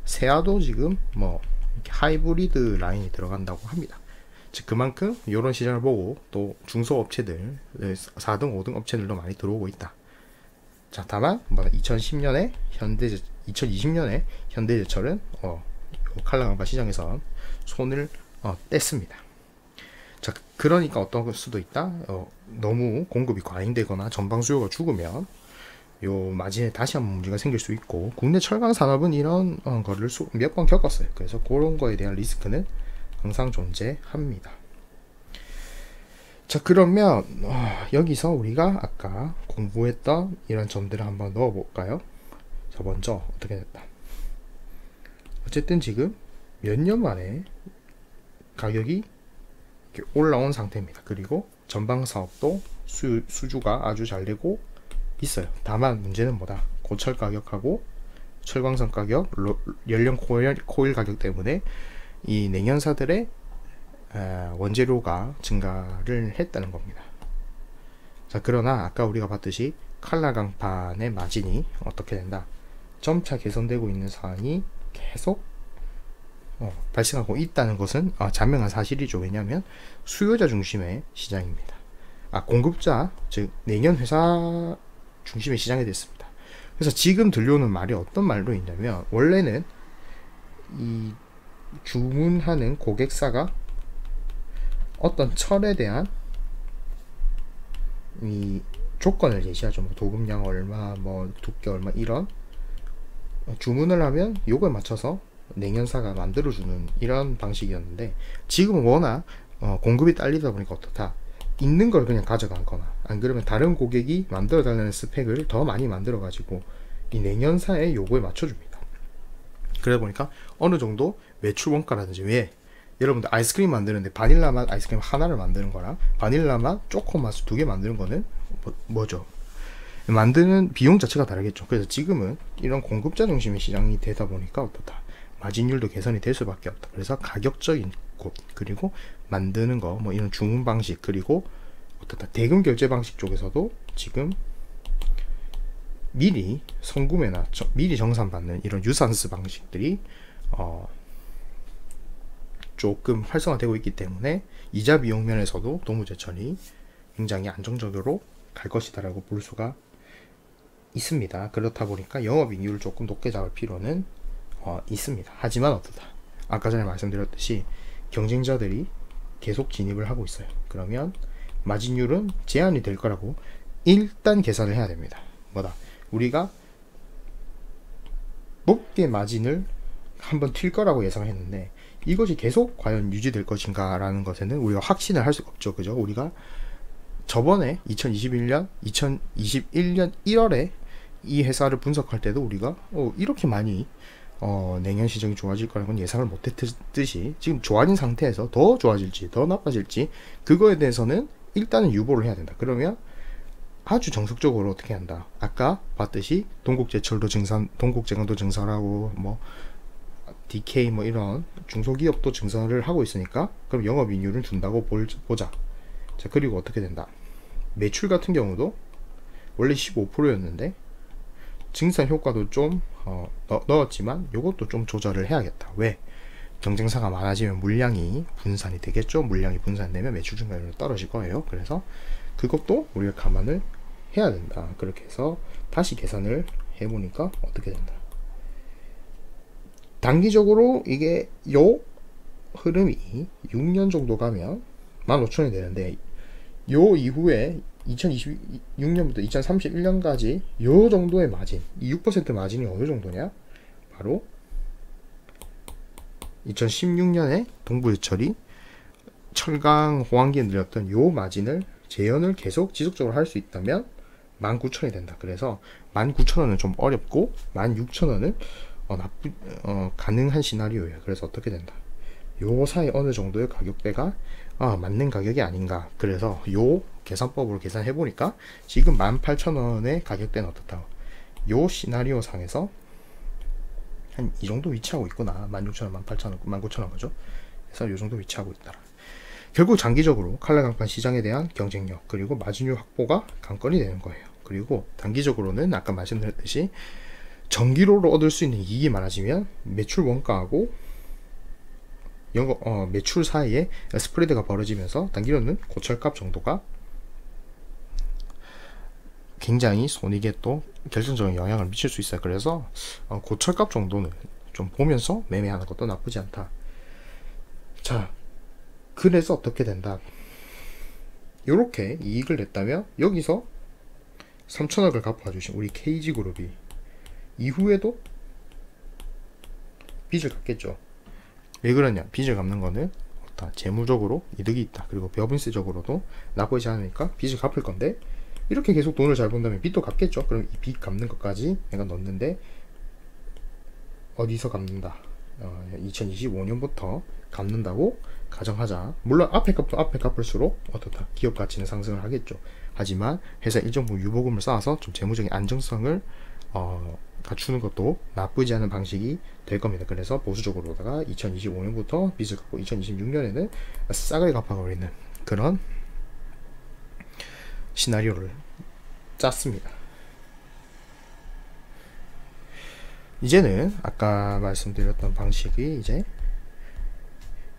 세아도 지금 이렇게 하이브리드 라인이 들어간다고 합니다. 즉 그만큼 이런 시장을 보고 또 중소업체들 4등 5등 업체들도 많이 들어오고 있다. 자, 다만 2020년에 현대제철은 칼라 강판 시장에서 손을 뗐습니다. 자, 그러니까 어떤 수도 있다. 너무 공급이 과잉되거나 전방 수요가 죽으면 요 마진에 다시 한번 문제가 생길 수 있고, 국내 철강 산업은 이런 거를 몇 번 겪었어요. 그래서 그런 거에 대한 리스크는 항상 존재합니다. 자, 그러면 여기서 우리가 아까 공부했던 이런 점들을 한번 넣어 볼까요? 자, 먼저 어떻게 됐다. 어쨌든 지금 몇 년 만에 가격이 이렇게 올라온 상태입니다. 그리고 전방 사업도 수주가 아주 잘 되고 있어요. 다만 문제는 뭐다. 고철 가격하고 철광석 가격, 연령 코일 가격 때문에 이 냉연사들의 원재료가 증가를 했다는 겁니다. 자, 그러나 아까 우리가 봤듯이 칼라 강판의 마진이 어떻게 된다. 점차 개선되고 있는 사항이 계속 발생하고 있다는 것은 자명한 사실이죠. 왜냐하면 수요자 중심의 시장입니다. 공급자, 즉 냉연 회사의 중심의 시장이 됐습니다. 그래서 지금 들려오는 말이 어떤 말로 있냐면, 원래는 이 주문하는 고객사가 어떤 철에 대한 이 조건을 제시하죠. 뭐 도금량 얼마, 뭐 두께 얼마, 이런 주문을 하면 요거에 맞춰서 냉연사가 만들어주는 이런 방식이었는데, 지금은 워낙 공급이 딸리다 보니까 어떻다, 있는 걸 그냥 가져가거나 안 그러면 다른 고객이 만들어 달라는 스펙을 더 많이 만들어 가지고 이 냉연사의 요구에 맞춰줍니다. 그러다 보니까 어느 정도 매출 원가라든지, 왜 여러분들 아이스크림 만드는데 바닐라 맛 아이스크림 하나를 만드는 거랑 바닐라 맛 초코 맛 두 개 만드는 거는 뭐죠? 만드는 비용 자체가 다르겠죠. 그래서 지금은 이런 공급자 중심의 시장이 되다 보니까 어떻다, 마진율도 개선이 될 수밖에 없다. 그래서 가격적인 곳, 그리고 만드는 거, 뭐 이런 주문 방식, 그리고 어떻다, 대금 결제 방식 쪽에서도 지금 미리 선구매나 미리 정산받는 이런 유산스 방식들이 조금 활성화되고 있기 때문에 이자 비용 면에서도 도무제철이 굉장히 안정적으로 갈 것이다라고 볼 수가 있습니다. 그렇다 보니까 영업이익률을 조금 높게 잡을 필요는 있습니다. 하지만 어떻다, 아까 전에 말씀드렸듯이 경쟁자들이 계속 진입을 하고 있어요. 그러면 마진율은 제한이 될 거라고 일단 계산을 해야 됩니다. 뭐다, 우리가 높게 마진을 한번 튈 거라고 예상했는데 이것이 계속 과연 유지될 것인가 라는 것에는 우리가 확신을 할 수가 없죠. 그죠? 우리가 저번에 2021년 1월에 이 회사를 분석할 때도 우리가 이렇게 많이 내년 시장이 좋아질 거라는 건 예상을 못했듯이, 지금 좋아진 상태에서 더 좋아질지 더 나빠질지 그거에 대해서는 일단은 유보를 해야 된다. 그러면 아주 정석적으로 어떻게 한다, 아까 봤듯이 동국제철도 증산, 동국제강도 증설하고 뭐 DK 뭐 이런 중소기업도 증설을 하고 있으니까 그럼 영업이익률을 준다고 보자. 자, 그리고 어떻게 된다, 매출 같은 경우도 원래 15%였는데 증산 효과도 좀 넣었지만 요것도 좀 조절을 해야겠다. 왜? 경쟁사가 많아지면 물량이 분산이 되겠죠. 물량이 분산되면 매출 증가율이 떨어질 거예요. 그래서 그것도 우리가 감안을 해야 된다. 그렇게 해서 다시 계산을 해보니까 어떻게 된다, 단기적으로 이게 요 흐름이 6년 정도 가면 15,000원이 되는데, 요 이후에 2026년부터 2031년까지 요 정도의 마진, 이 6% 마진이 어느 정도냐, 바로 2016년에 동부제철이 철강 호황기에 늘렸던 요 마진을 재현을 계속 지속적으로 할 수 있다면 19,000원이 된다. 그래서 19,000원은 좀 어렵고 16,000원은 가능한 시나리오예요. 그래서 어떻게 된다, 요 사이 어느 정도의 가격대가 맞는 가격이 아닌가. 그래서 요 계산법으로 계산해 보니까 지금 18,000원의 가격대는 어떻다, 요 시나리오 상에서 한 이 정도 위치하고 있구나. 16,000원, 18,000원, 19,000원 거죠. 그래서 요 정도 위치하고 있다. 결국 장기적으로 칼날 강판 시장에 대한 경쟁력, 그리고 마진율 확보가 관건이 되는 거예요. 그리고 단기적으로는 아까 말씀드렸듯이 전기료로 얻을 수 있는 이익이 많아지면 매출 원가하고 매출 사이에 스프레드가 벌어지면서 단기로는 고철값 정도가 굉장히 손익에 또 결정적인 영향을 미칠 수 있어요. 그래서 고철값 정도는 좀 보면서 매매하는 것도 나쁘지 않다. 자, 그래서 어떻게 된다, 요렇게 이익을 냈다면 여기서 3천억을 갚아주신 우리 KG그룹이 이후에도 빚을 갚겠죠. 왜 그러냐, 빚을 갚는 거는 재무적으로 이득이 있다. 그리고 법인세적으로도 나쁘지 않으니까 빚을 갚을 건데, 이렇게 계속 돈을 잘 번다면 빚도 갚겠죠. 그럼 이 빚 갚는 것까지 내가 넣었는데 어디서 갚는다, 2025년부터 갚는다고 가정하자. 물론 앞에 값도 앞에 갚을수록 어떻다, 기업 가치는 상승을 하겠죠. 하지만 회사 일정 부분 유보금을 쌓아서 좀 재무적인 안정성을 갖추는 것도 나쁘지 않은 방식이 될 겁니다. 그래서 보수적으로다가 2025년부터 빚을 갚고 2026년에는 싸그리 갚아버리는 그런 시나리오를 짰습니다. 이제는 아까 말씀드렸던 방식이 이제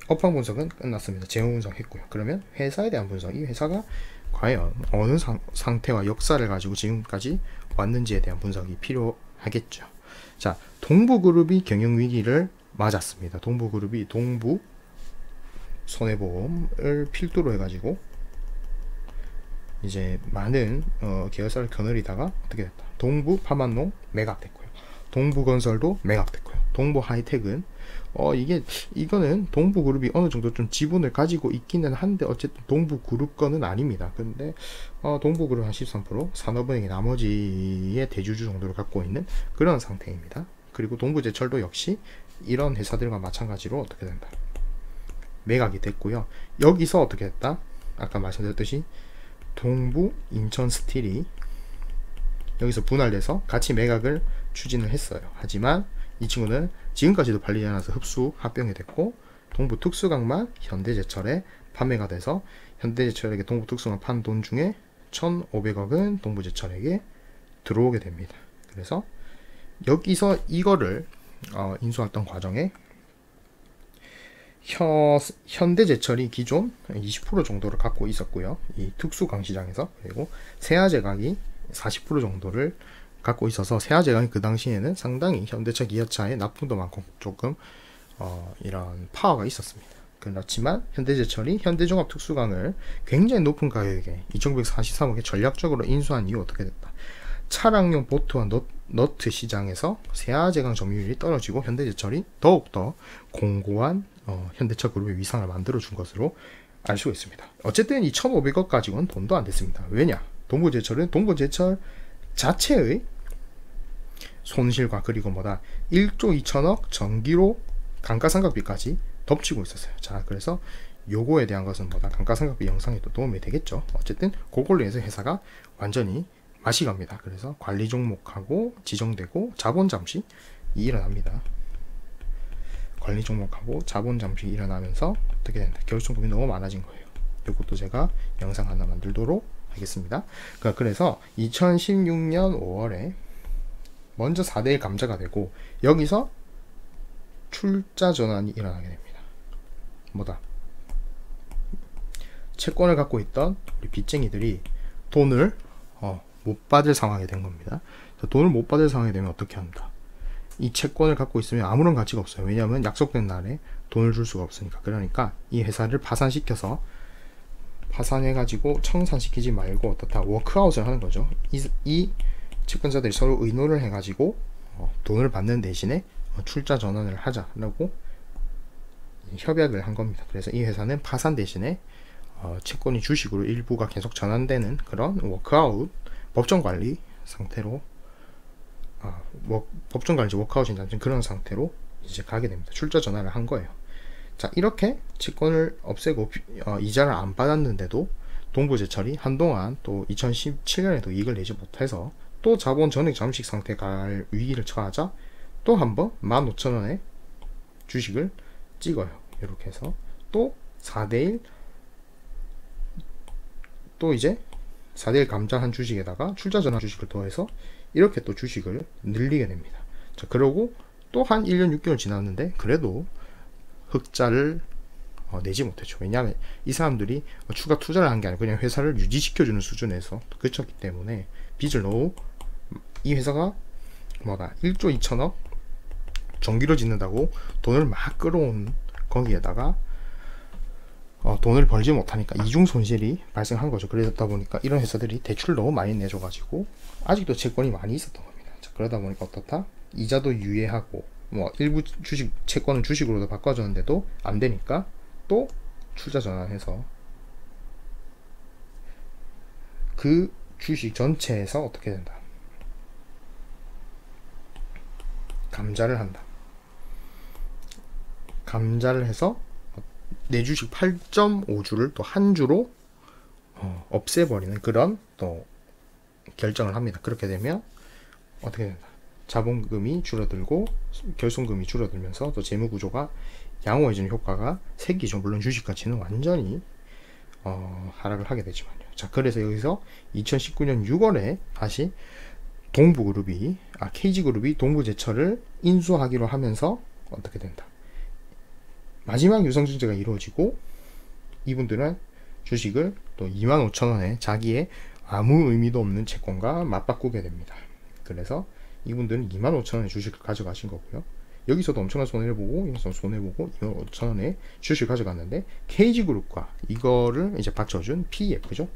업황 분석은 끝났습니다. 재무 분석 했고요. 그러면 회사에 대한 분석, 이 회사가 과연 어느 상태와 역사를 가지고 지금까지 왔는지에 대한 분석이 필요하겠죠. 자, 동부그룹이 경영위기를 맞았습니다. 동부그룹이 동부 손해보험을 필두로 해가지고 이제 많은 계열사를 거느리다가 어떻게 됐다. 동부 파만농 매각됐고요. 동부건설도 매각됐고요. 동부하이텍은 이거는 동부그룹이 어느 정도 좀 지분을 가지고 있기는 한데 어쨌든 동부그룹 거는 아닙니다. 근데 동부그룹 한 13%, 산업은행이 나머지의 대주주 정도를 갖고 있는 그런 상태입니다. 그리고 동부제철도 역시 이런 회사들과 마찬가지로 어떻게 된다. 매각이 됐고요. 여기서 어떻게 됐다? 아까 말씀드렸듯이 동부 인천스틸이 여기서 분할돼서 같이 매각을 추진을 했어요. 하지만 이 친구는 지금까지도 팔리지 않아서 흡수 합병이 됐고 동부 특수강만 현대제철에 판매가 돼서 현대제철에게 동부 특수강 판 돈 중에 1,500억은 동부제철에게 들어오게 됩니다. 그래서 여기서 이거를 인수했던 과정에 현대제철이 기존 20% 정도를 갖고 있었고요. 이 특수강 시장에서. 그리고 세아제강이 40% 정도를 갖고 있어서 세아제강이 그 당시에는 상당히 현대차 기아차에 납품도 많고 조금 이런 파워가 있었습니다. 그렇지만 현대제철이 현대종합 특수강을 굉장히 높은 가격에 2,943억에 전략적으로 인수한 이후 어떻게 됐다. 차량용 보트와 너트 시장에서 세아제강 점유율이 떨어지고 현대제철이 더욱더 공고한 현대차 그룹의 위상을 만들어준 것으로 알 수가 있습니다. 어쨌든 이 1,500억 가지고는 돈도 안 됐습니다. 왜냐? 동부제철은 동부제철 자체의 손실과 그리고 1조 2천억 전기로 감가상각비까지 덮치고 있었어요. 자, 그래서 요거에 대한 것은 감가상각비 영상에 또 도움이 되겠죠. 어쨌든 그걸로 인해서 회사가 완전히 맛이 갑니다. 그래서 관리 종목하고 지정되고 자본 잠식이 일어납니다. 관리 종목하고 자본 잠식이 일어나면서 어떻게 된다. 결손금이 너무 많아진 거예요. 이것도 제가 영상 하나 만들도록 하겠습니다. 그래서 2016년 5월에 먼저 4대1 감자가 되고 여기서 출자 전환이 일어나게 됩니다. 채권을 갖고 있던 우리 빚쟁이들이 돈을 못 받을 상황이 된 겁니다. 돈을 못 받을 상황이 되면 어떻게 한다? 이 채권을 갖고 있으면 아무런 가치가 없어요. 왜냐하면 약속된 날에 돈을 줄 수가 없으니까. 그러니까 이 회사를 파산시켜서 파산해가지고 청산시키지 말고 어떻다 워크아웃을 하는 거죠. 이 채권자들이 서로 의논을 해가지고 돈을 받는 대신에 출자 전환을 하자라고 협약을 한 겁니다. 그래서 이 회사는 파산 대신에 채권이 주식으로 일부가 계속 전환되는 그런 워크아웃 법정관리 상태로 법정관리 워크아웃인지 아무튼 그런 상태로 이제 가게 됩니다. 출자 전환을 한 거예요. 자, 이렇게 채권을 없애고 이자를 안 받았는데도 동부제철이 한동안 또 2017년에도 이익을 내지 못해서 또 자본 전액 잠식 상태가 갈 위기를 처하자 또 한번 15,000원에 주식을 찍어요. 이렇게 해서 또 4대1 또 이제 4대1 감자한 주식에다가 출자 전환 주식을 더해서 이렇게 또 주식을 늘리게 됩니다. 자, 그러고 또 한 1년 6개월 지났는데 그래도 흑자를 내지 못했죠. 왜냐하면 이 사람들이 추가 투자를 한 게 아니고 그냥 회사를 유지시켜주는 수준에서 그쳤기 때문에 빚을 너무 이 회사가 1조 2천억 정기로 짓는다고 돈을 막 끌어온 거기에다가 돈을 벌지 못하니까 이중 손실이 발생한 거죠. 그러다 보니까 이런 회사들이 대출을 너무 많이 내줘가지고 아직도 채권이 많이 있었던 겁니다. 자, 그러다 보니까 어떻다? 이자도 유예하고 일부 주식 채권은 주식으로도 바꿔줬는데도 안 되니까 또 출자 전환해서 그 주식 전체에서 어떻게 된다? 감자를 한다. 감자를 해서 내 주식 8.5주를 또 한 주로 없애버리는 그런 또 결정을 합니다. 그렇게 되면 어떻게 된다? 자본금이 줄어들고 결손금이 줄어들면서 또 재무구조가 양호해지는 효과가 생기죠. 물론 주식 가치는 완전히 하락을 하게 되지만요. 자, 그래서 여기서 2019년 6월에 다시 동부그룹이 KG그룹이 동부제철을 인수하기로 하면서 어떻게 된다? 마지막 유상증자가 이루어지고 이분들은 주식을 또 25,000원에 자기의 아무 의미도 없는 채권과 맞바꾸게 됩니다. 그래서 이분들은 25,000원에 주식을 가져가신 거고요. 여기서도 엄청난 손해를 보고 여기서 손해보고 25,000원에 주식을 가져갔는데 KG그룹과 이거를 이제 받쳐준 PEF죠.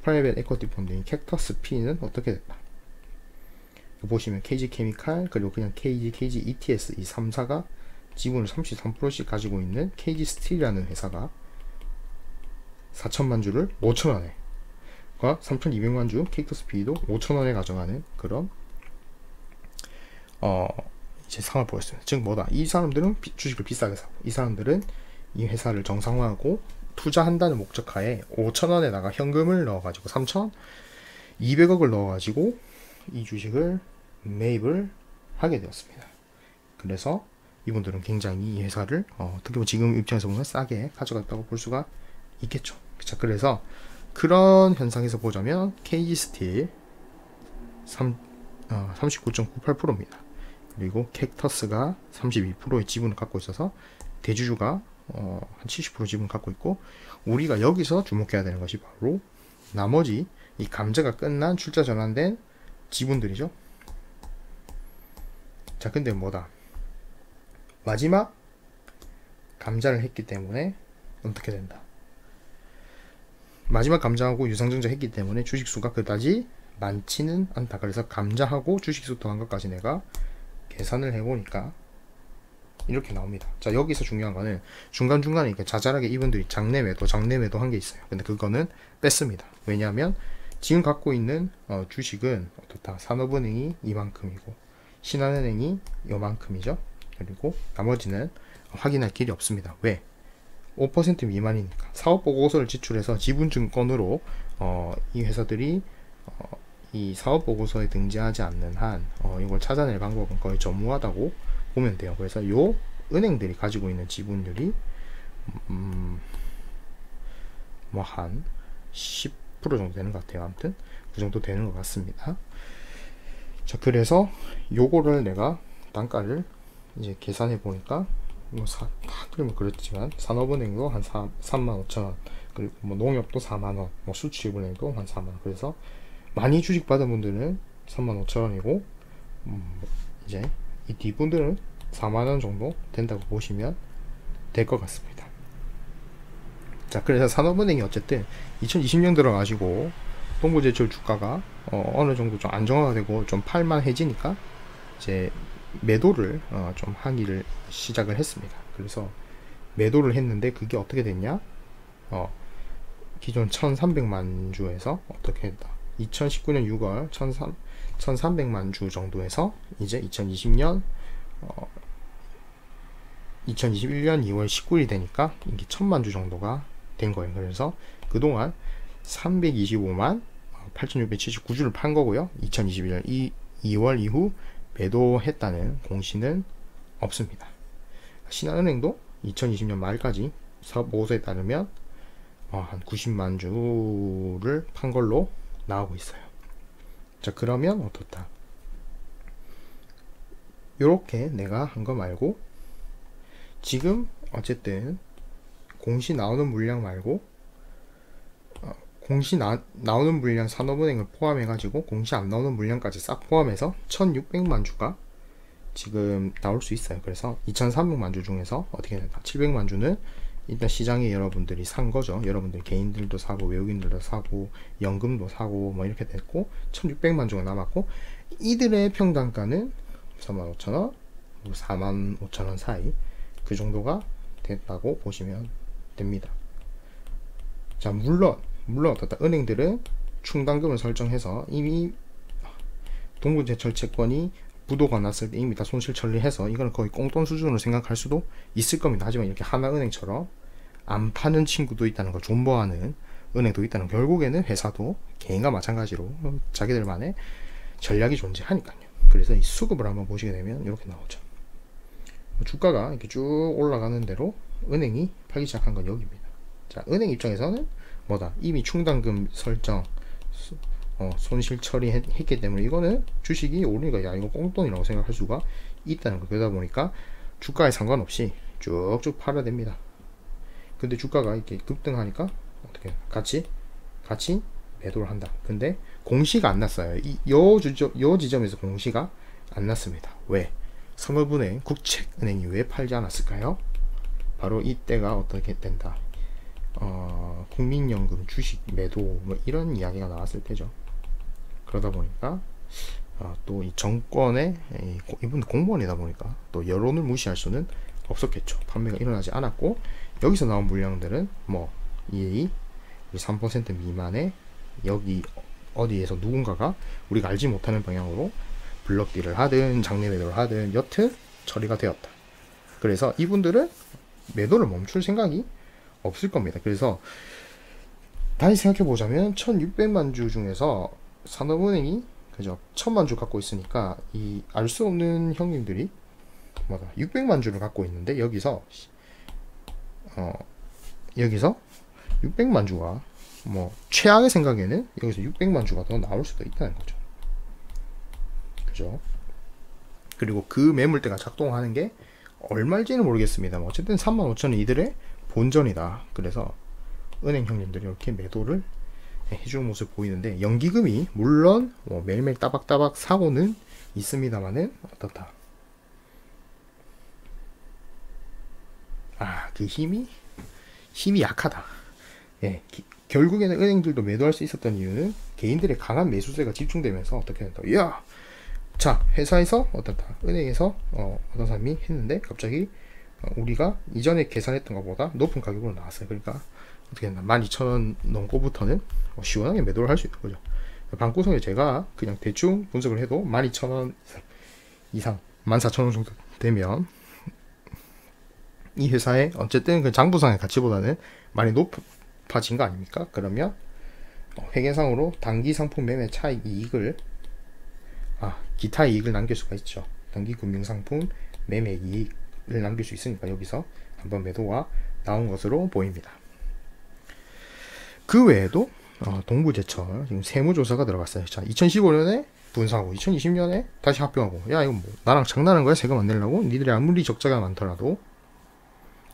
프라이빗 에쿼티 펀드인 캡터스 P는 어떻게 됐다. 보시면 KG케미칼 그리고 그냥 KG ETS 이 3사가 지분을 33%씩 가지고 있는 KG스틸이라는 회사가 4천만 주를 5천원에 과 3,200만 주 캡터스 P도 5천원에 가져가는 그런 이제 상을 보였습니다. 즉 뭐다? 이 사람들은 주식을 비싸게 사고 이 사람들은 이 회사를 정상화하고 투자한다는 목적하에 5천원에다가 현금을 넣어가지고 3,200억을 넣어가지고 이 주식을 매입을 하게 되었습니다. 그래서 이분들은 굉장히 이 회사를 어떻게 보면 지금 입장에서 보면 싸게 가져갔다고 볼 수가 있겠죠. 자, 그래서 그런 현상에서 보자면 KG스틸 39.98%입니다. 그리고 캡터스가 32%의 지분을 갖고 있어서 대주주가 한 70% 지분을 갖고 있고, 우리가 여기서 주목해야 되는 것이 바로 나머지 이 감자가 끝난 출자 전환된 지분들이죠. 자, 근데 뭐다? 마지막 감자를 했기 때문에 어떻게 된다? 마지막 감자하고 유상증자 했기 때문에 주식수가 그다지 많지는 않다. 그래서 감자하고 주식수 더한 것까지 내가 계산을 해보니까 이렇게 나옵니다. 자, 여기서 중요한 거는 중간중간에 이렇게 자잘하게 이분들이 장내 매도 한 게 있어요. 근데 그거는 뺐습니다. 왜냐하면 지금 갖고 있는 주식은 어떻다? 산업은행이 이만큼이고 신한은행이 요만큼이죠. 그리고 나머지는 확인할 길이 없습니다. 왜? 5% 미만이니까. 사업보고서를 제출해서 지분증권으로 이 회사들이 이 사업보고서에 등재하지 않는 한 이걸 찾아낼 방법은 거의 전무하다고 보면 돼요. 그래서 요 은행들이 가지고 있는 지분율이 뭐 한 10% 정도 되는 것 같아요. 아무튼 그 정도 되는 것 같습니다. 자, 그래서 요거를 내가 단가를 이제 계산해 보니까 뭐 다들 뭐 그랬지만 산업은행도 한 35,000원, 그리고 뭐 농협도 4만원, 뭐 수출입은행도 한 4만원. 그래서 많이 주식 받은 분들은 35,000원이고 이제 이 뒷분들은 4만원 정도 된다고 보시면 될 것 같습니다. 자, 그래서 산업은행이 어쨌든 2020년 들어가지고 동부제철 주가가 어느 정도 좀 안정화가 되고 좀 팔만해지니까 이제 매도를 좀 하기를 시작을 했습니다. 그래서 매도를 했는데 그게 어떻게 됐냐? 기존 1300만 주에서 어떻게 했다? 2019년 6월 1300만 주 정도에서 이제 2021년 2월 19일이 되니까 이게 1000만 주 정도가 된 거예요. 그래서 그동안 325만 8679주를 판 거고요. 2021년 2월 이후 매도했다는 공시는 없습니다. 신한은행도 2020년 말까지 사업보고서에 따르면 한 90만 주를 판 걸로 나오고 있어요. 자, 그러면 어떻다? 요렇게 내가 한 거 말고 지금 어쨌든 공시 나오는 물량 말고 공시 나오는 물량 산업은행을 포함해 가지고 공시 안 나오는 물량까지 싹 포함해서 1600만 주가 지금 나올 수 있어요. 그래서 2300만 주 중에서 어떻게 된다? 700만 주는 일단 시장에 여러분들이 산 거죠. 여러분들 개인들도 사고 외국인들도 사고 연금도 사고 뭐 이렇게 됐고 1600만 주가 남았고, 이들의 평단가는 35,000원, 45,000원 사이 그 정도가 됐다고 보시면 됩니다. 자, 물론 어떻다? 은행들은 충당금을 설정해서 이미 동부제철 채권이 부도가 났을 때 이미 다 손실 처리해서 이거는 거의 꽁돈 수준으로 생각할 수도 있을 겁니다. 하지만 이렇게 하나은행처럼 안 파는 친구도 있다는 걸 존버하는 은행도 있다는, 결국에는 회사도 개인과 마찬가지로 자기들만의 전략이 존재하니까요. 그래서 이 수급을 한번 보시게 되면 이렇게 나오죠. 주가가 이렇게 쭉 올라가는 대로 은행이 팔기 시작한 건 여기입니다. 자, 은행 입장에서는 뭐다? 이미 충당금 설정 손실 처리했기 때문에 이거는 주식이 오르니까 야 이거 꽁돈이라고 생각할 수가 있다는 거. 그러다 보니까 주가에 상관없이 쭉쭉 팔아야 됩니다. 근데 주가가 이렇게 급등하니까 어떻게 같이 매도를 한다. 근데 공시가 안 났어요. 요 지점에서 공시가 안 났습니다. 왜? 산업은행, 국책은행이 왜 팔지 않았을까요? 바로 이때가 어떻게 된다. 국민연금 주식 매도 뭐 이런 이야기가 나왔을 때죠. 그러다 보니까 또 이 정권의 이분 공무원이다 보니까 또 여론을 무시할 수는 없었겠죠. 판매가 일어나지 않았고, 여기서 나온 물량들은 뭐 이 3% 미만의 여기 어디에서 누군가가 우리가 알지 못하는 방향으로 블럭딜을 하든 장내 매도를 하든 여튼 처리가 되었다. 그래서 이분들은 매도를 멈출 생각이 없을 겁니다. 그래서 다시 생각해 보자면 1600만 주 중에서 산업은행이 그죠 1000만 주 갖고 있으니까 이 알 수 없는 형님들이 600만 주를 갖고 있는데 여기서 600만 주가 뭐 최악의 생각에는 여기서 600만 주가 더 나올 수도 있다는 거죠. 그죠? 그리고 그 매물대가 작동하는 게 얼마일지는 모르겠습니다. 어쨌든 35,000원 이들의 본전이다. 그래서 은행 형님들이 이렇게 매도를 해주는 모습 보이는데, 연기금이 물론 뭐 매일매일 따박따박 사고는 있습니다만은 어떻다. 그 힘이 약하다. 예, 결국에는 은행들도 매도할 수 있었던 이유는 개인들의 강한 매수세가 집중되면서 어떻게 된다. 야, 자, 회사에서 어떻다. 은행에서 어떤 사람이 했는데 갑자기 우리가 이전에 계산했던 것보다 높은 가격으로 나왔어요. 그러니까 어떻게 했나 12,000원 넘고부터는 시원하게 매도를 할 수 있는 거죠. 방구석에 제가 그냥 대충 분석을 해도 12,000원 이상 14,000원 정도 되면 이 회사의 어쨌든 그 장부상의 가치보다는 많이 높아진 거 아닙니까? 그러면 회계상으로 단기 상품 매매 차익 이익을 기타 이익을 남길 수가 있죠. 단기 금융상품 매매 이익을 남길 수 있으니까 여기서 한번 매도가 나온 것으로 보입니다. 그 외에도 동부제철 지금 세무조사가 들어갔어요. 자, 2015년에 분사하고 2020년에 다시 합병하고, 야 이거 뭐 나랑 장난하는 거야? 세금 안 내려고? 니들이 아무리 적자가 많더라도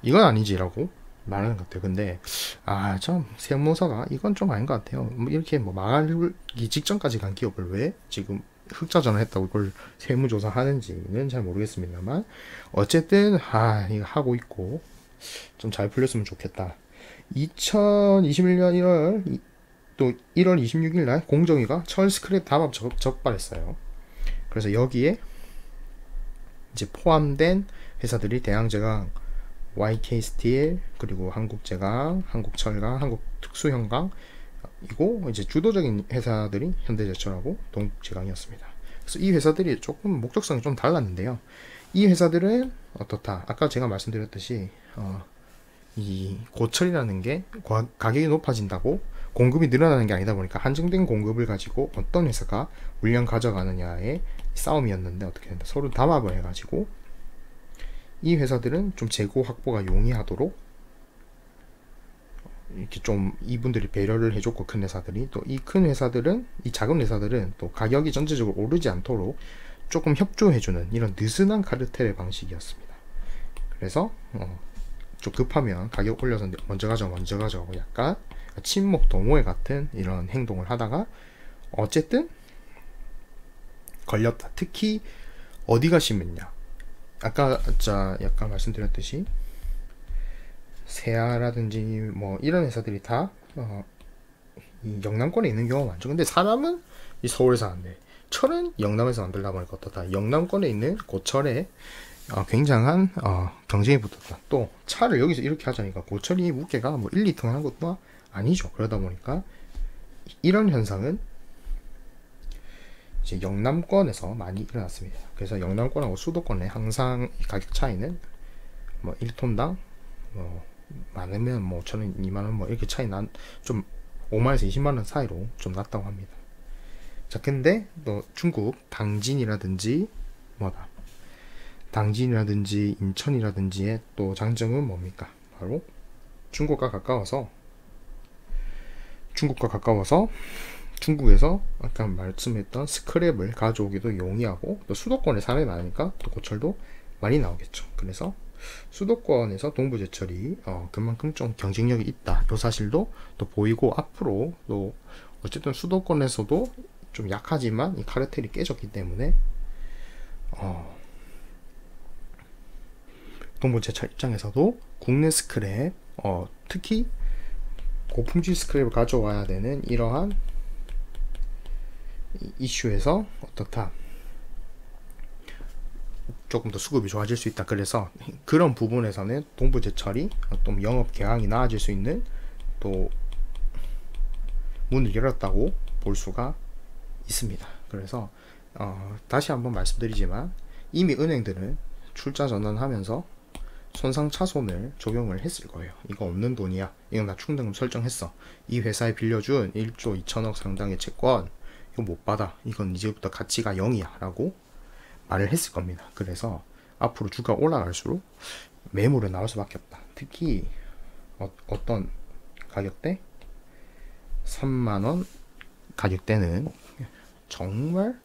이건 아니지라고 말하는 것 같아요. 근데 참 세무사가 이건 좀 아닌 것 같아요. 뭐 이렇게 뭐 망하기 직전까지 간 기업을 왜 지금 흑자 전환했다고 이걸 세무조사 하는지는 잘 모르겠습니다만, 어쨌든 이거 하고 있고 좀 잘 풀렸으면 좋겠다. 2021년 1월 또 1월 26일 날 공정위가 철 스크랩 담합 적발했어요. 그래서 여기에 이제 포함된 회사들이 대양제강, YK스틸, 그리고 한국제강, 한국철강, 한국특수형강, 이고 이제 주도적인 회사들이 현대제철하고 동국제강이었습니다. 그래서 이 회사들이 조금 목적성이 좀 달랐는데요. 이 회사들은 어떻다. 아까 제가 말씀드렸듯이 이 고철이라는 게 가격이 높아진다고 공급이 늘어나는 게 아니다 보니까 한정된 공급을 가지고 어떤 회사가 물량 가져가느냐의 싸움이었는데, 어떻게 된다. 서로 담합을 해가지고 이 회사들은 좀 재고 확보가 용이하도록 이렇게 좀 이분들이 배려를 해줬고, 큰 회사들이 또 이 큰 회사들은, 이 작은 회사들은 또 가격이 전체적으로 오르지 않도록 조금 협조해주는 이런 느슨한 카르텔의 방식이었습니다. 그래서 좀 급하면 가격 올려서 먼저 가져가고 약간 친목 도모에 같은 이런 행동을 하다가 어쨌든 걸렸다. 특히 어디가 심했냐, 아까 약간 말씀드렸듯이 세아라든지 뭐 이런 회사들이 다 이 영남권에 있는 경우가 많죠. 근데 사람은 이 서울에서 하는데 철은 영남에서 만들다 보니까 어떻다. 영남권에 있는 고철에 굉장한 경쟁이 붙었다. 또 차를 여기서 이렇게 하자니까 고철이 무게가 뭐 1, 2톤 하는 것도 아니죠. 그러다 보니까 이런 현상은 이제 영남권에서 많이 일어났습니다. 그래서 영남권하고 수도권의 항상 가격 차이는 뭐 1톤당 많으면 뭐 5,000원, 2만원 뭐 이렇게 차이 좀 5만원에서 20만원 사이로 좀 났다고 합니다. 자, 근데 또 중국 당진이라든지 당진이라든지 인천이라든지의 또 장점은 뭡니까? 바로 중국과 가까워서 중국에서 아까 말씀했던 스크랩을 가져오기도 용이하고, 또 수도권에 사람이 많으니까 또 고철도 많이 나오겠죠. 그래서 수도권에서 동부제철이 그만큼 좀 경쟁력이 있다. 이 사실도 또 보이고, 앞으로 또 어쨌든 수도권에서도 좀 약하지만 이 카르텔이 깨졌기 때문에 동부제철 입장에서도 국내 스크랩, 특히 고품질 스크랩을 가져와야 되는 이러한 이슈에서 어떻다, 조금 더 수급이 좋아질 수 있다. 그래서 그런 부분에서는 동부제철이 좀 영업 개항이 나아질 수 있는 또 문을 열었다고 볼 수가 있습니다. 그래서 다시 한번 말씀드리지만 이미 은행들은 출자 전환하면서 손상차손을 적용을 했을 거예요. 이거 없는 돈이야, 이건 나 충당금 설정했어, 이 회사에 빌려준 1조 2천억 상당의 채권 이거 못 받아, 이건 이제부터 가치가 0이야 라고 말을 했을 겁니다. 그래서 앞으로 주가가 올라갈수록 매물에 나올 수밖에 없다. 특히 어떤 가격대? 3만원 가격대는 정말,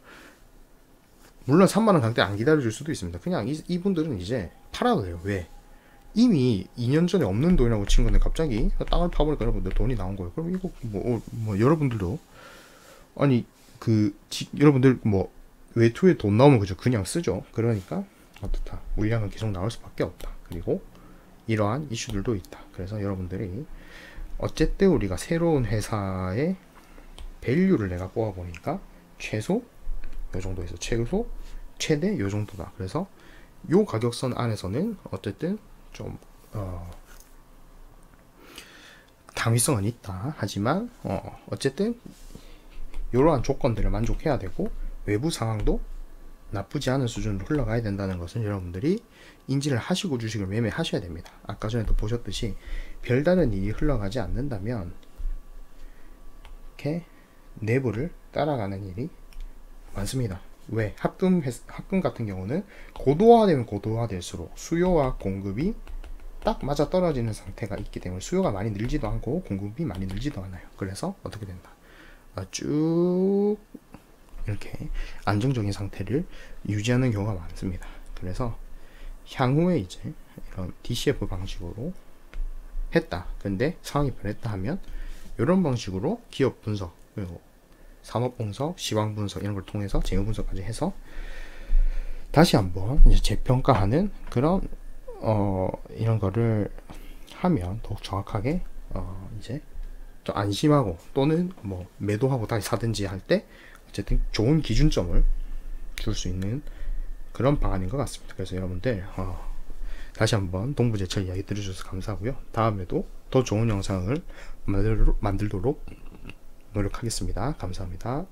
물론 3만원 가격대 안 기다려줄 수도 있습니다. 그냥 이분들은 이제 팔아도 돼요. 왜? 이미 2년 전에 없는 돈이라고 친 건데 갑자기 땅을 파보니까 여러분들 돈이 나온 거예요. 그럼 이거 뭐 여러분들도 아니 여러분들 뭐 외투에 돈 나오면 그냥 쓰죠. 그러니까 어떻다, 물량은 계속 나올 수밖에 없다. 그리고 이러한 이슈들도 있다. 그래서 여러분들이 어쨌든 우리가 새로운 회사의 밸류를 내가 뽑아보니까 최소 요 정도에서 최대 요 정도다. 그래서 요 가격선 안에서는 어쨌든 좀 당위성은 있다. 하지만 어쨌든 이러한 조건들을 만족해야 되고 외부 상황도 나쁘지 않은 수준으로 흘러가야 된다는 것은 여러분들이 인지를 하시고 주식을 매매하셔야 됩니다. 아까 전에도 보셨듯이 별다른 일이 흘러가지 않는다면 이렇게 내부를 따라가는 일이 많습니다. 왜? 합금 같은 경우는 고도화되면 고도화될수록 수요와 공급이 딱 맞아 떨어지는 상태가 있기 때문에 수요가 많이 늘지도 않고 공급이 많이 늘지도 않아요. 그래서 어떻게 된다, 쭉 이렇게 안정적인 상태를 유지하는 경우가 많습니다. 그래서 향후에 이제 이런 DCF 방식으로 했다, 근데 상황이 변했다 하면 이런 방식으로 기업 분석, 그리고 산업 분석, 시황 분석 이런 걸 통해서 재무 분석까지 해서 다시 한번 이제 재평가하는 그런 이런 거를 하면 더욱 정확하게 이제 좀 안심하고, 또는 뭐 매도하고 다시 사든지 할 때 어쨌든 좋은 기준점을 줄 수 있는 그런 방안인 것 같습니다. 그래서 여러분들 다시 한번 동부제철 이야기 들어주셔서 감사하고요. 다음에도 더 좋은 영상을 만들도록 노력하겠습니다. 감사합니다.